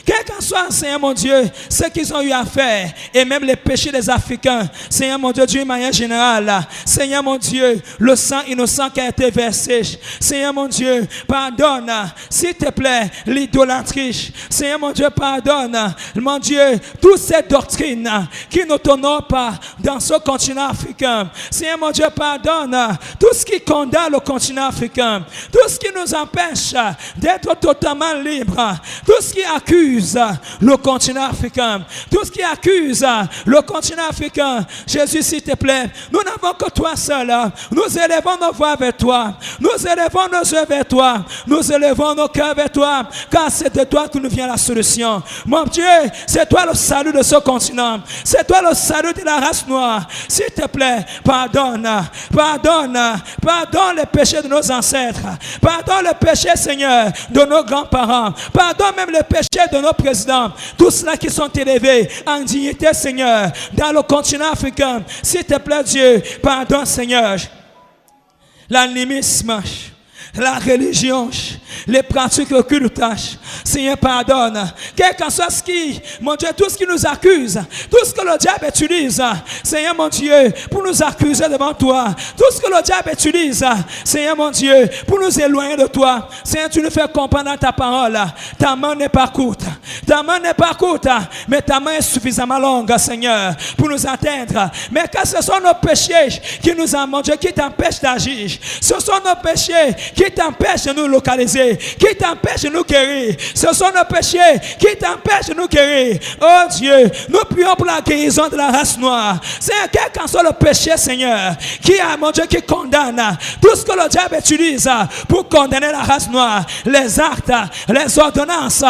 quels qu'en soient, Seigneur mon Dieu, ce qu'ils ont eu à faire, et même les péchés des Africains, Seigneur mon Dieu, d'une manière générale, Seigneur mon Dieu, le sang innocent qui a été versé, Seigneur mon Dieu, pardonne, s'il te plaît, l'idolâtrie, Seigneur mon Dieu, pardonne, mon Dieu, toutes ces doctrines qui ne t'honorent pas dans ce continent africain, Seigneur mon Dieu, pardonne tout ce qui condamne le continent africain, tout ce qui nous empêche d'être totalement libres, tout ce qui accuse le continent africain, tout ce qui accuse le continent africain. Jésus, s'il te plaît, nous n'avons que toi seul. Nous élevons nos voix vers toi, nous élevons nos yeux vers toi, nous élevons nos cœurs vers toi, car c'est de toi que nous vient la solution. Mon Dieu, c'est toi le salut de ce continent, c'est toi le salut de la race noire. S'il te plaît, pardonne les péchés de nos ancêtres. Pardonne les péchés, Seigneur, de nos grands-parents. Pardonne même les péchés de nos présidents. Tous ceux qui sont élevés en dignité, Seigneur, dans le continent africain. S'il te plaît, Dieu, pardonne, Seigneur, l'animisme, la religion, les pratiques occultes. Seigneur, pardonne. Quel qu'en soit ce qui, mon Dieu, tout ce qui nous accuse, tout ce que le diable utilise, Seigneur, mon Dieu, pour nous accuser devant toi, tout ce que le diable utilise, Seigneur, mon Dieu, pour nous éloigner de toi, Seigneur, tu nous fais comprendre dans ta parole. Ta main n'est pas courte, ta main n'est pas courte, mais ta main est suffisamment longue, Seigneur, pour nous atteindre. Mais quand ce sont nos péchés qui nous ont, mon Dieu, qui t'empêchent d'agir, ce sont nos péchés qui t'empêchent de nous localiser, qui t'empêchent de nous guérir. Ce sont nos péchés qui t'empêchent de nous guérir. Oh Dieu, nous prions pour la guérison de la race noire. Seigneur, quel qu'en soit le péché, Seigneur, qui a, mon Dieu, qui condamne tout ce que le diable utilise pour condamner la race noire, les actes, les ordonnances,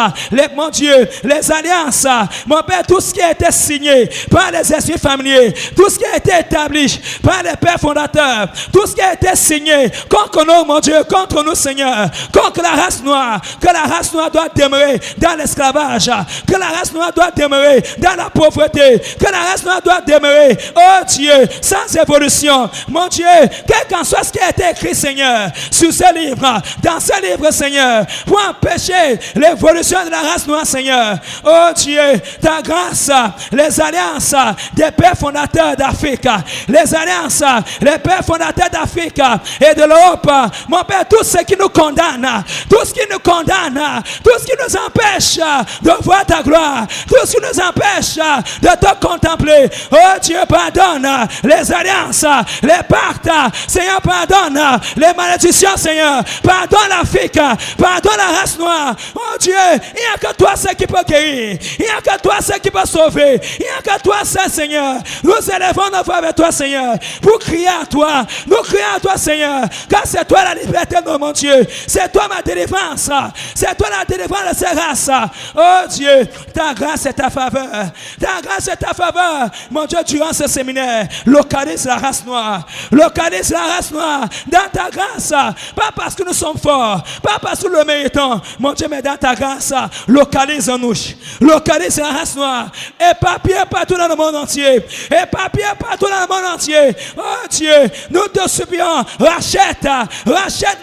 mon Dieu, les alliances, mon Père, tout ce qui a été signé par les esprits familiers, tout ce qui a été établi par les pères fondateurs, tout ce qui a été signé contre nous, mon Dieu, contre nous, Seigneur, contre la race noire, que la race noire doit demeurer dans l'esclavage, que la race noire doit demeurer dans la pauvreté, que la race noire doit demeurer, oh Dieu, sans évolution. Mon Dieu, quel qu'en soit ce qui a été écrit, Seigneur, sur ce livre, dans ce livre, Seigneur, pour empêcher l'évolution de la race noire, Seigneur. Oh Dieu, ta grâce, les alliances des pères fondateurs d'Afrique, les alliances, les pères fondateurs d'Afrique et de l'Europe, mon Père, tout ce qui nous condamne, tout ce qui nous condamne, tout ce qui nous empêche de voir ta gloire, tout ce qui nous empêche de te contempler. Oh Dieu, pardonne les alliances, les pactes, Seigneur, pardonne les malédictions, Seigneur, pardonne l'Afrique, pardonne la race noire. Oh Dieu, il n'y a que toi seul qui peut guérir, il n'y a que toi seul qui peut sauver, il n'y a que toi seul, Seigneur. Nous élevons nos voix vers toi, Seigneur, pour crier à toi, nous crions à toi, Seigneur, car c'est toi la liberté de mon Dieu, c'est toi ma délivrance, c'est toi la délivrance de ces races. Oh Dieu, ta grâce est ta faveur, ta grâce est ta faveur, mon Dieu, durant ce séminaire, localise la race noire, localise la race noire dans ta grâce, pas parce que nous sommes forts, pas parce que nous le méritons, mon Dieu, mais dans ta grâce, localise-nous, localise la race noire, éparpillée partout dans le monde entier, éparpillée partout dans le monde entier. Oh Dieu, nous te supplions, rachète la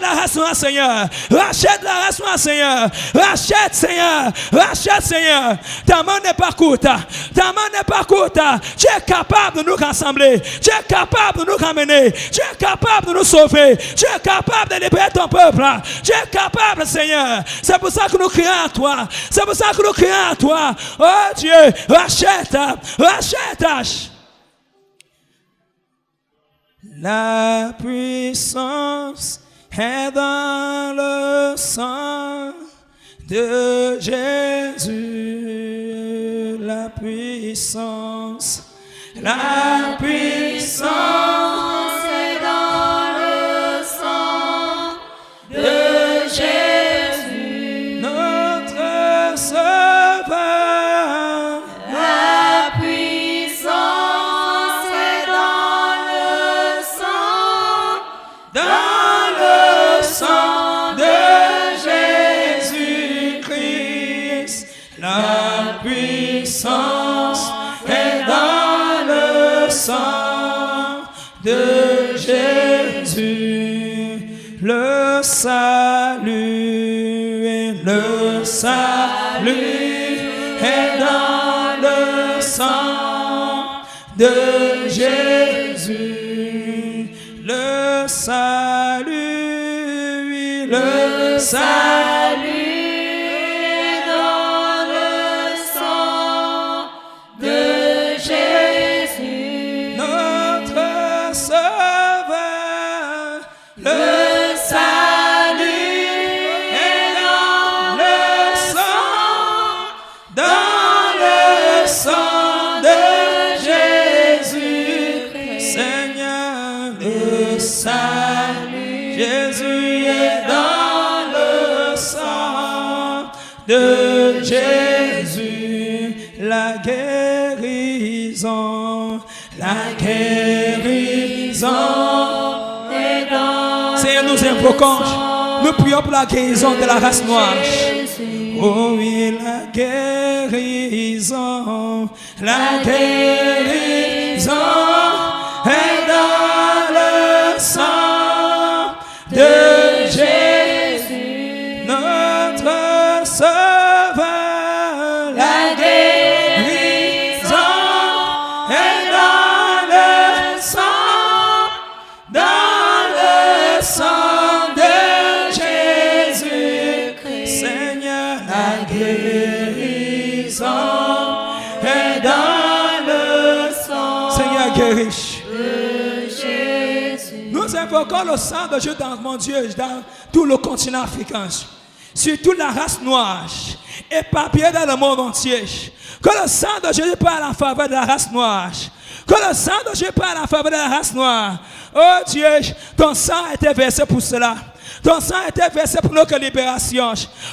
race noire, Seigneur, rachète la race noire, Seigneur, rachète, Seigneur, rachète, Seigneur. Ta main n'est pas courte, ta main n'est pas courte, tu es capable de nous rassembler, tu es capable de nous ramener, tu es capable de nous sauver, tu es capable de libérer ton peuple, tu es capable, Seigneur. C'est pour ça que nous crions à toi, c'est pour ça que nous crions à toi. Oh Dieu, rachète, rachète. La puissance est dans le sang de Jésus. La puissance est salut, et le salut est dans le sang de Jésus. Le salut, oui, le salut est dans le sang de Jésus. Notre Sauveur, le salut est dans le sang de Jésus. Seigneur, le salut, Jésus est dans le sang de Jésus. La guérison est dans. Seigneur, nous invoquons, nous prions pour la guérison de la race noire. Oh oui, la guérison est dans le sang de Jésus, notre Sauveur. La guérison est dans le sang de Jésus. Seigneur, la guérison est dans le sang. Seigneur, guéris. Nous invoquons le sang de Dieu dans mon Dieu, dans tout le continent africain, sur toute la race noire, éparpillée dans le monde entier. Que le sang de Jésus parle en faveur de la race noire. Que le sang de Dieu parle en faveur de la race noire. Oh Dieu, ton sang a été versé pour cela. Ton sang a été versé pour notre libération.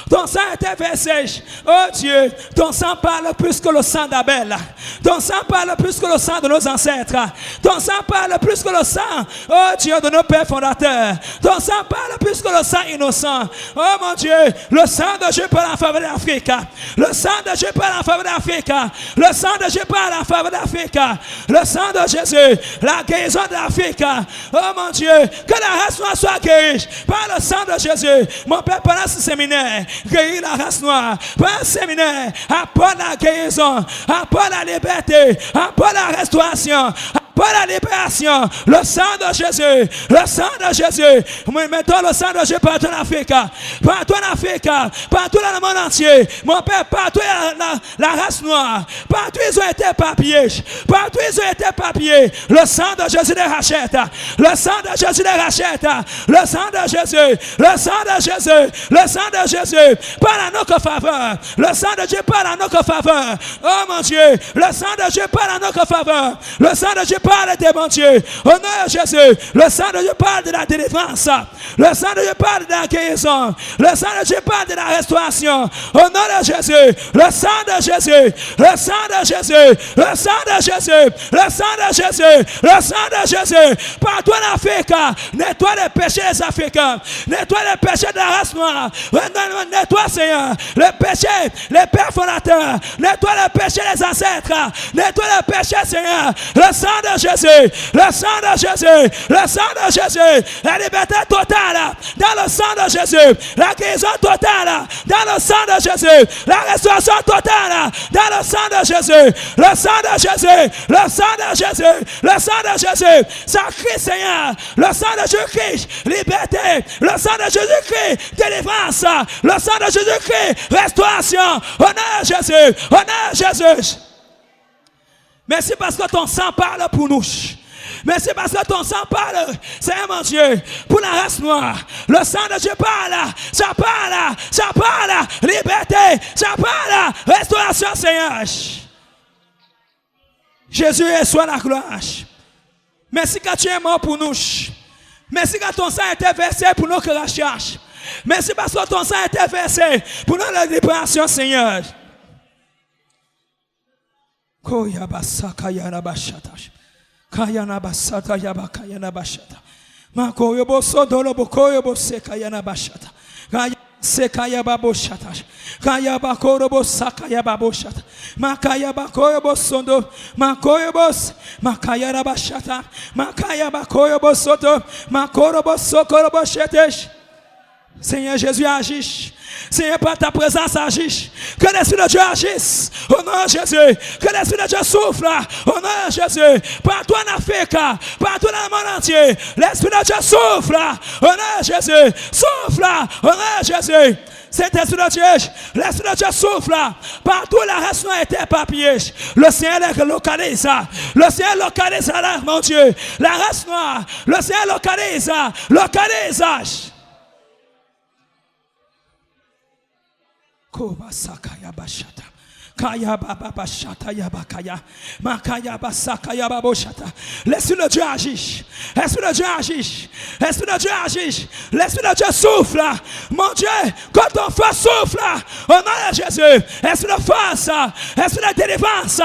Ton sang a été versé. Oh Dieu, ton sang parle plus que le sang d'Abel. Ton sang parle plus que le sang de nos ancêtres. Ton sang parle plus que le sang, oh Dieu, de nos pères fondateurs. Ton sang parle plus que le sang innocent. Oh mon Dieu, le sang de Dieu parle en faveur de l'Afrique. Le sang de Dieu parle en faveur de l'Afrique. Le sang de Dieu parle en faveur de l'Afrique. Le sang de Jésus, la guérison de l'Afrique. Oh mon Dieu, que la race noire soit guérie par le sang de Jésus. Mon Père, pendant ce séminaire, guéris la race noire. Pendant ce séminaire, apporte la guérison, apporte la liberté, apporte la restauration, pour la libération, le sang de Jésus, le sang de Jésus. Nous mettons le sang de Jésus partout en Afrique, partout dans le monde entier. Mon Père, partout la race noire, partout ils ont été éparpillés, partout ils ont été éparpillés. Le sang de Jésus les rachète, le sang de Jésus les rachète, le sang de Jésus, le sang de Jésus, le sang de Jésus parle à notre faveur, le sang de Dieu parle à notre faveur. Oh mon Dieu, le sang de Dieu parle à notre faveur, le sang de Dieu parle de mon Dieu. Au nom de Jésus, le sang de Dieu parle de la délivrance. Le sang de Dieu parle de la guérison. Le sang de Dieu parle de la restauration. Au nom de Jésus, le sang de Jésus, le sang de Jésus, le sang de Jésus, le sang de Jésus, le sang de Jésus. Partout en Afrique, nettoie les péchés des Africains. Nettoie les péchés de la race noire. Nettoie, Seigneur, les péchés, les pères fondateurs. Nettoie les péchés des ancêtres. Nettoie les péchés, Seigneur. Le sang de Jésus, le sang de Jésus, le sang de Jésus, la liberté totale dans le sang de Jésus, la guérison totale dans le sang de Jésus, la restauration totale dans le sang de Jésus, le sang de Jésus, le sang de Jésus, le sang de Jésus, ça crie Seigneur, le sang de Jésus-Christ, liberté, le sang de Jésus-Christ, délivrance, le sang de Jésus-Christ, restauration, honneur à Jésus, honneur à Jésus. Merci parce que ton sang parle pour nous. Merci parce que ton sang parle, Seigneur mon Dieu, pour la race noire. Le sang de Dieu parle, ça parle, liberté, ça parle, restauration, Seigneur. Jésus est soit la gloire. Merci que tu es mort pour nous. Merci que ton sang a été versé pour nos recherches. Merci parce que ton sang a été versé pour notre libération, Seigneur. Koyabasa kayana bashata. Kayana basata yabakayana bashata. Makoyobo sodolo bokoyobo sekayana bashata. Kaya sekayababo shata. Kayaba korobo sakayababo shata. Makayaba koyobo sondo. Makoyobos makayana bashata. Makayaba koyobo soto. Makorobo sokorobo shetesh. Seigneur Jésus, agisse. Seigneur, par ta présence, agisse. Que l'Esprit de Dieu agisse. Au nom de Jésus. Que l'Esprit de Dieu souffle. Au nom de Jésus. Partout en Afrique. Partout dans le monde entier. L'Esprit de Dieu souffle. Au nom de Jésus. Souffle. Au nom de Jésus. Saint-Esprit de Dieu, l'Esprit de Dieu souffle. Partout la race noire était éparpillée. Le Seigneur les localise. Le Seigneur localise là, mon Dieu. La race noire. Le Seigneur localise. Localise. Koba sakaya bashata. Kaya baba bashata yabakaya. Makaya basakaya baboshata. L'Esprit de Dieu agisse. L'Esprit de Dieu agisse. L'Esprit de Dieu agisse. L'Esprit de Dieu souffle. Mon Dieu, quand ton feu souffle, au nom de Jésus, Esprit de force, Esprit de délivrance,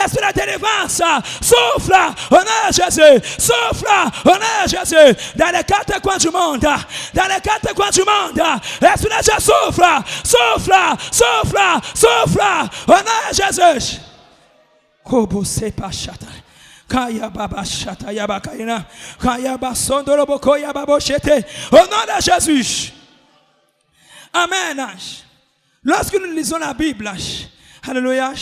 Esprit de délivrance, souffle, au nom de Jésus, souffle, au nom de Jésus, dans les quatre coins du monde, dans les quatre coins du monde, Esprit de Dieu souffle, souffle, souffle, souffle, au nom de Jésus. Kobo sepa shata. Kaya baba shata yabakaina. Kaya basondoro boko yababo shete. Au nom de Jésus. Amen. Lorsque nous lisons la Bible, alléluia,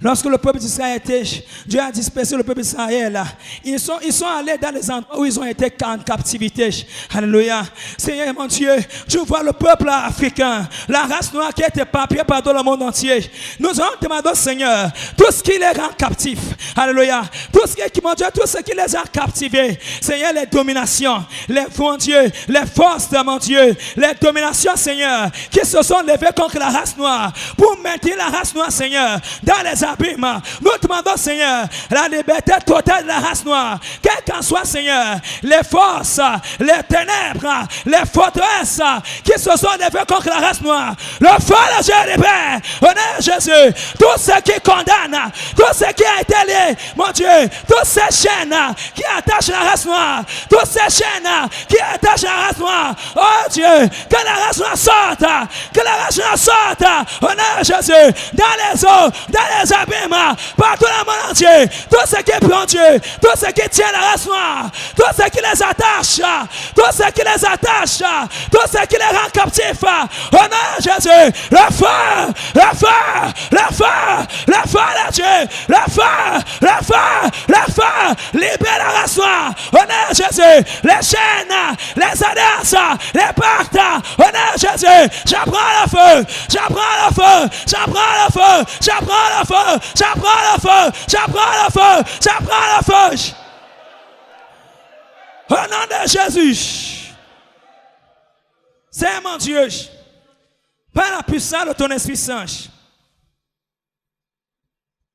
lorsque le peuple d'Israël était, Dieu a dispersé le peuple d'Israël. Ils sont allés dans les endroits où ils ont été en captivité. Alléluia. Seigneur mon Dieu, tu vois le peuple africain, la race noire qui a été éparpillée par tout le monde entier. Nous avons demandé au Seigneur, tout ce qui les rend captifs. Alléluia. Tout ce qui les a captivés. Seigneur, les dominations, mon Dieu, les forces de mon Dieu, les dominations, Seigneur, qui se sont levées contre la race noire pour maintenir la race noire, Seigneur, dans les abîmes. Nous demandons, Seigneur, la liberté totale de la race noire. Quel qu'en soit, Seigneur, les forces, les ténèbres, les forteresses qui se sont levées contre la race noire. Le feu de Dieu libère. Au nom de Jésus, tout ce qui condamne, tout ce qui a été lié, mon Dieu, toutes ces chaînes qui attachent la race noire, toutes ces chaînes qui attachent la race noire. Oh Dieu, que la race noire sorte, que la race noire sorte. Au nom de Jésus, dans les eaux, dans les abîmes, partout dans le monde entier, tout ce qui est pour Dieu, tout ce qui tient la race noire, tout ce qui les attache, tout ce qui les attache, tout ce qui les rend captifs, au nom de Jésus, le feu, le feu, le feu, le feu de Dieu, le feu, le feu, le feu, libère la race noire, au nom de Jésus, les chaînes, les alliances, les pactes, au nom de Jésus, j'apprends le feu, j'apprends le feu, j'apprends le feu, j'apprends le feu, j'apprends le feu, j'apprends le feu, j'apprends le feu. Au nom de Jésus. C'est mon Dieu. Par la puissance de ton Esprit Saint.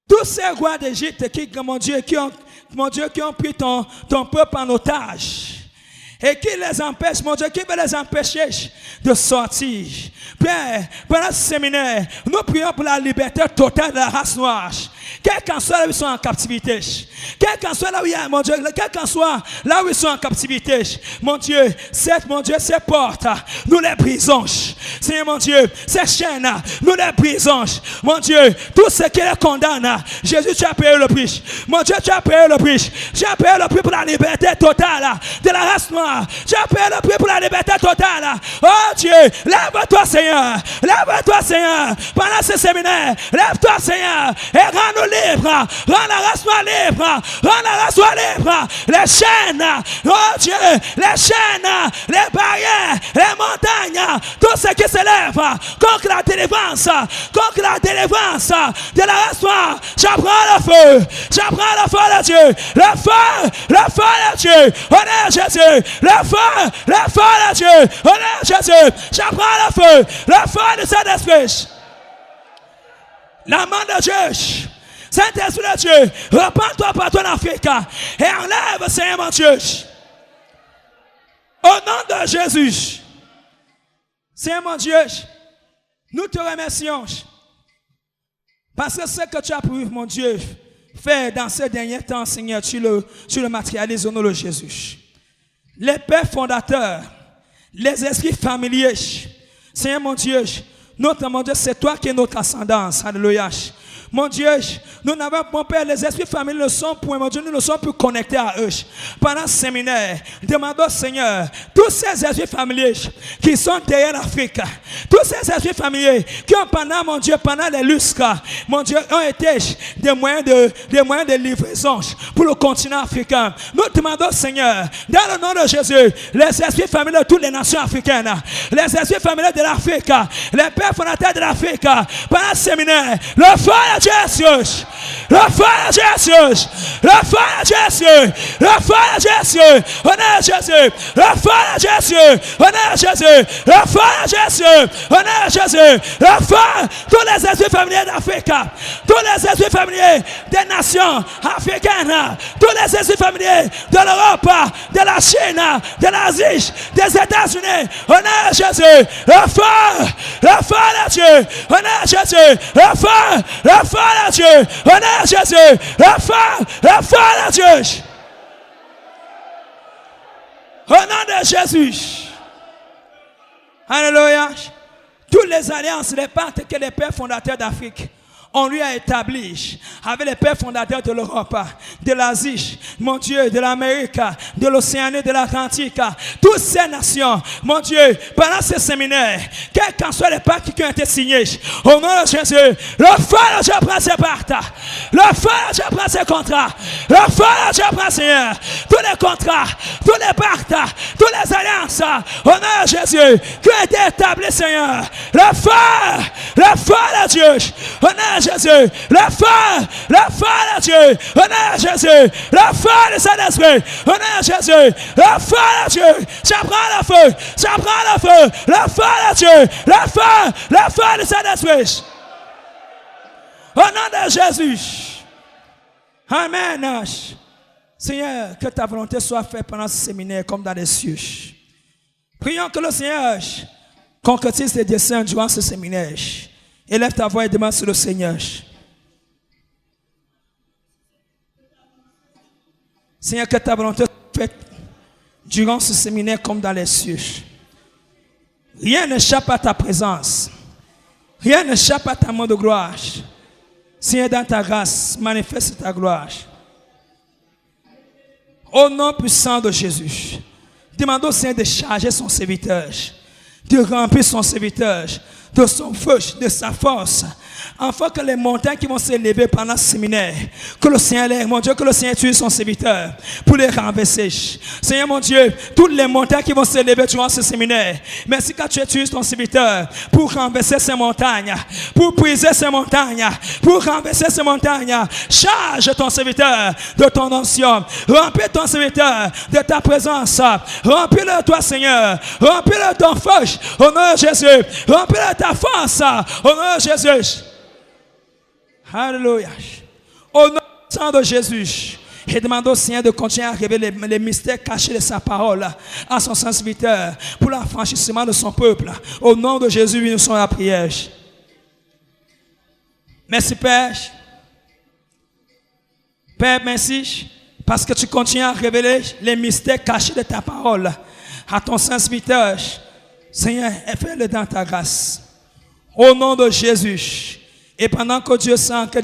Tous ces rois d'Égypte mon Dieu, qui ont pris ton peuple en otage. Et qui les empêche, mon Dieu, qui veut les empêcher de sortir. Père, pendant ce séminaire, nous prions pour la liberté totale de la race noire. Quel qu'en soit là où ils sont en captivité. Quel qu'en soit là où il y a, mon Dieu, quel qu'en soit là où ils sont en captivité. Mon Dieu, ces portes, nous les brisons. Seigneur, mon Dieu, ces chaînes, nous les brisons. Mon Dieu, tout ce qui les condamne, Jésus, tu as payé le prix. Mon Dieu, tu as payé le prix. Tu as payé le prix pour la liberté totale de la race noire. Tu as payé le prix pour la liberté totale. Oh Dieu, lève-toi, Seigneur. Lève-toi, Seigneur. Pendant ce séminaire, lève-toi, Seigneur. Et rends-nous libres. Rends la race noire libre. Rends la race noire libre. Les chaînes, oh Dieu, les chaînes, les barrières, les montagnes, tout ce qui s'élève contre la délivrance de la race noire. J'apprends le feu. J'apprends le feu de Dieu. Le feu de Dieu. Au nom de Jésus. Le feu de Dieu. Au nom de Jésus. J'apprends le feu de Saint-Esprit. La main de Dieu. Saint-Esprit de Dieu, repends-toi partout en Afrique et enlève, Seigneur mon Dieu. Au nom de Jésus. Seigneur mon Dieu, nous te remercions parce que ce que tu as pu, mon Dieu, faire dans ces derniers temps, Seigneur, tu le matérialises au nom de Jésus. Les pères fondateurs, les esprits familiers, Seigneur mon Dieu, notre mon Dieu, c'est toi qui es notre ascendance. Alléluia. Mon Dieu, nous n'avons, mon Père, les esprits familiers ne sont point, mon Dieu, nous ne sommes plus connectés à eux. Pendant ce séminaire, demandons, Seigneur, tous ces esprits familiers qui sont derrière l'Afrique, tous ces esprits familiers qui ont pendant, mon Dieu, pendant les lustres, mon Dieu, ont été des moyens de livraison pour le continent africain. Nous demandons, Seigneur, dans le nom de Jésus, les esprits familiers de toutes les nations africaines, les esprits familiers de l'Afrique, les pères fondateurs de l'Afrique, pendant ce séminaire, le feu de Jésus, le feu de Jésus, le feu de Jésus, le feu de Jésus, honneur de Jésus, le feu de Jésus, honneur de Jésus, le feu de Jésus, honneur de Jésus, le feu, tous les esprits familiers d'Afrique, tous les esprits familiers des nations africaines, tous les esprits familiers de l'Europe, de la Chine, de l'Asie, des États-Unis, honneur de Jésus, le feu de Dieu, honneur de Jésus, le feu de Dieu, honneur de Jésus, le feu de Dieu. Au nom de Jésus. Alléluia. Toutes les alliances, les pactes que les pères fondateurs d'Afrique on lui a établi avec les pères fondateurs de l'Europe, de l'Asie, mon Dieu, de l'Amérique, de l'Océanie, de l'Atlantique, toutes ces nations, mon Dieu, pendant ce séminaire, quels qu'en soient les pactes qui ont été signés, au nom de Jésus, le feu de Dieu prend ses pactes, le feu de Dieu prend ses contrats, le feu de Dieu prend, Seigneur, tous les contrats, tous les pactes, toutes les alliances, au nom de Jésus, qui ont été établis, Seigneur, le feu de Dieu, au nom de Jésus, le feu de Dieu, honneur à Jésus, le feu de Saint-Esprit, honneur à Jésus, le feu de Dieu, ça prend le feu, le feu de Dieu, le feu de Saint-Esprit. Au nom de Jésus. Amen. Seigneur, que ta volonté soit faite pendant ce séminaire comme dans les cieux. Prions que le Seigneur concrétise les desseins durant ce séminaire. Élève ta voix et demande sur le Seigneur. Seigneur, que ta volonté soit faite durant ce séminaire comme dans les cieux. Rien n'échappe à ta présence. Rien n'échappe à ta main de gloire. Seigneur, dans ta grâce, manifeste ta gloire. Au nom puissant de Jésus, demandons au Seigneur de charger son serviteur, de remplir son serviteur de son feu, de sa force, afin que les montagnes qui vont s'élever pendant ce séminaire, que le Seigneur, mon Dieu, que le Seigneur tue son serviteur pour les renverser. Seigneur, mon Dieu, toutes les montagnes qui vont s'élever durant ce séminaire, merci que tu as tué ton serviteur pour renverser ces montagnes, pour briser ces montagnes, pour renverser ces montagnes. Charge ton serviteur de ton onction, remplis ton serviteur de ta présence, remplis-le de toi, Seigneur, remplis-le de ton feu, au nom de Jésus, remplis-le de ta force, au nom de Jésus. Alléluia. Au nom de Jésus, et demande au Seigneur de continuer à révéler les mystères cachés de sa parole à son serviteur pour l'affranchissement de son peuple. Au nom de Jésus, nous sommes à la prière. Merci Père. Père, merci parce que tu continues à révéler les mystères cachés de ta parole à ton serviteur. Seigneur, fais-le dans ta grâce. Au nom de Jésus. Et pendant que Dieu sent que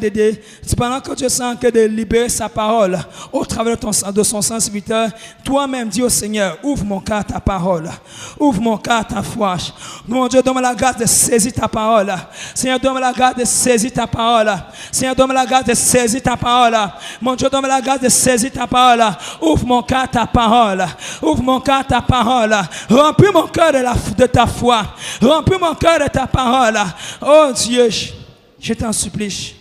de libérer sa parole au travers de son serviteur, toi-même dis au Seigneur, ouvre mon cœur à ta parole, ouvre mon cœur à ta foi. Mon Dieu, donne-moi la grâce de saisir ta parole. Seigneur, donne-moi la grâce de saisir ta parole. Seigneur, donne-moi la grâce de saisir ta parole. Mon Dieu, donne-moi la grâce de saisir ta parole. Ouvre mon cœur à ta parole. Ouvre mon cœur à ta parole. Remplis mon cœur de ta foi. Remplis mon cœur de ta parole. Oh Dieu, je t'en supplie.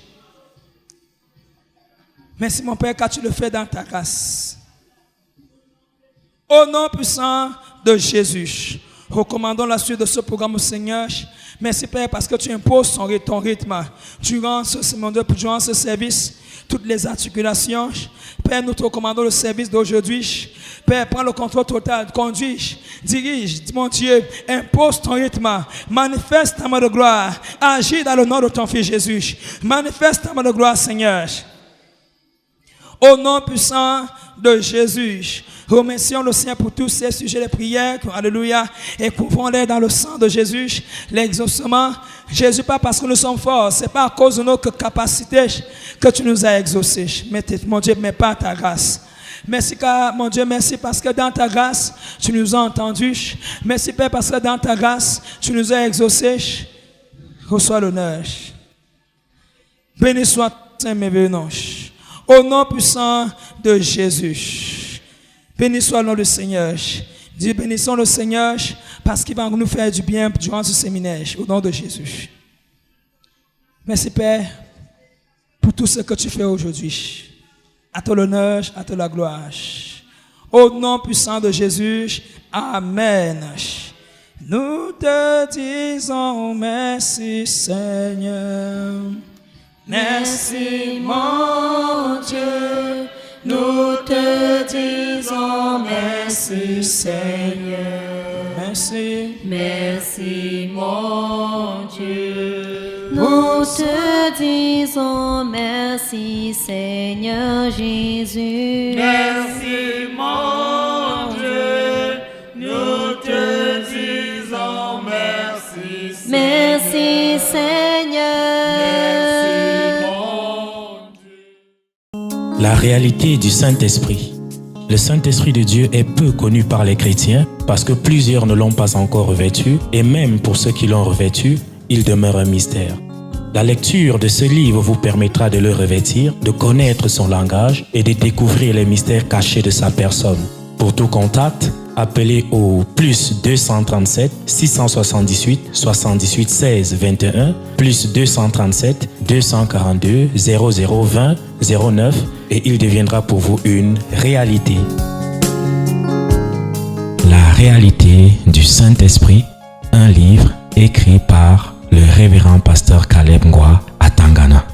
Merci mon Père car tu le fais dans ta grâce. Au nom puissant de Jésus, recommandons la suite de ce programme au Seigneur. Merci Père parce que tu imposes ton rythme durant ce service, toutes les articulations. Père, nous te recommandons le service d'aujourd'hui. Père, prends le contrôle total, conduis, dirige, mon Dieu, impose ton rythme, manifeste ta main de gloire, agis dans le nom de ton Fils Jésus, manifeste ta main de gloire, Seigneur. Au nom puissant de Jésus. Remercions le Seigneur pour tous ces sujets de prière. Alléluia. Et couvrons-les dans le sang de Jésus. L'exaucement. Jésus, pas parce que nous sommes forts. Ce n'est pas à cause de notre capacité que tu nous as exaucés. Mais mon Dieu, mais pas ta grâce. Merci, mon Dieu, merci parce que dans ta grâce, tu nous as entendus. Merci, Père, parce que dans ta grâce, tu nous as exaucés. Reçois l'honneur. Béni soit Saint merveilleux nom. Au nom puissant de Jésus. Béni soit le nom du Seigneur. Dis bénissons le Seigneur parce qu'il va nous faire du bien durant ce séminaire. Au nom de Jésus. Merci Père pour tout ce que tu fais aujourd'hui. À toi l'honneur, à toi la gloire. Au nom puissant de Jésus. Amen. Nous te disons merci Seigneur. Merci mon Dieu, nous te disons merci Seigneur. Merci. Merci mon Dieu, nous te disons merci Seigneur Jésus. Merci mon Dieu, nous te disons merci Seigneur. Merci Seigneur. La réalité du Saint-Esprit. Le Saint-Esprit de Dieu est peu connu par les chrétiens parce que plusieurs ne l'ont pas encore revêtu et même pour ceux qui l'ont revêtu, il demeure un mystère. La lecture de ce livre vous permettra de le revêtir, de connaître son langage et de découvrir les mystères cachés de sa personne. Pour tout contact, appelez au plus 237 678 78 16 21 plus 237 242 0020 09 et il deviendra pour vous une réalité. La réalité du Saint-Esprit, un livre écrit par le révérend pasteur Caleb Ngwa à Tangana.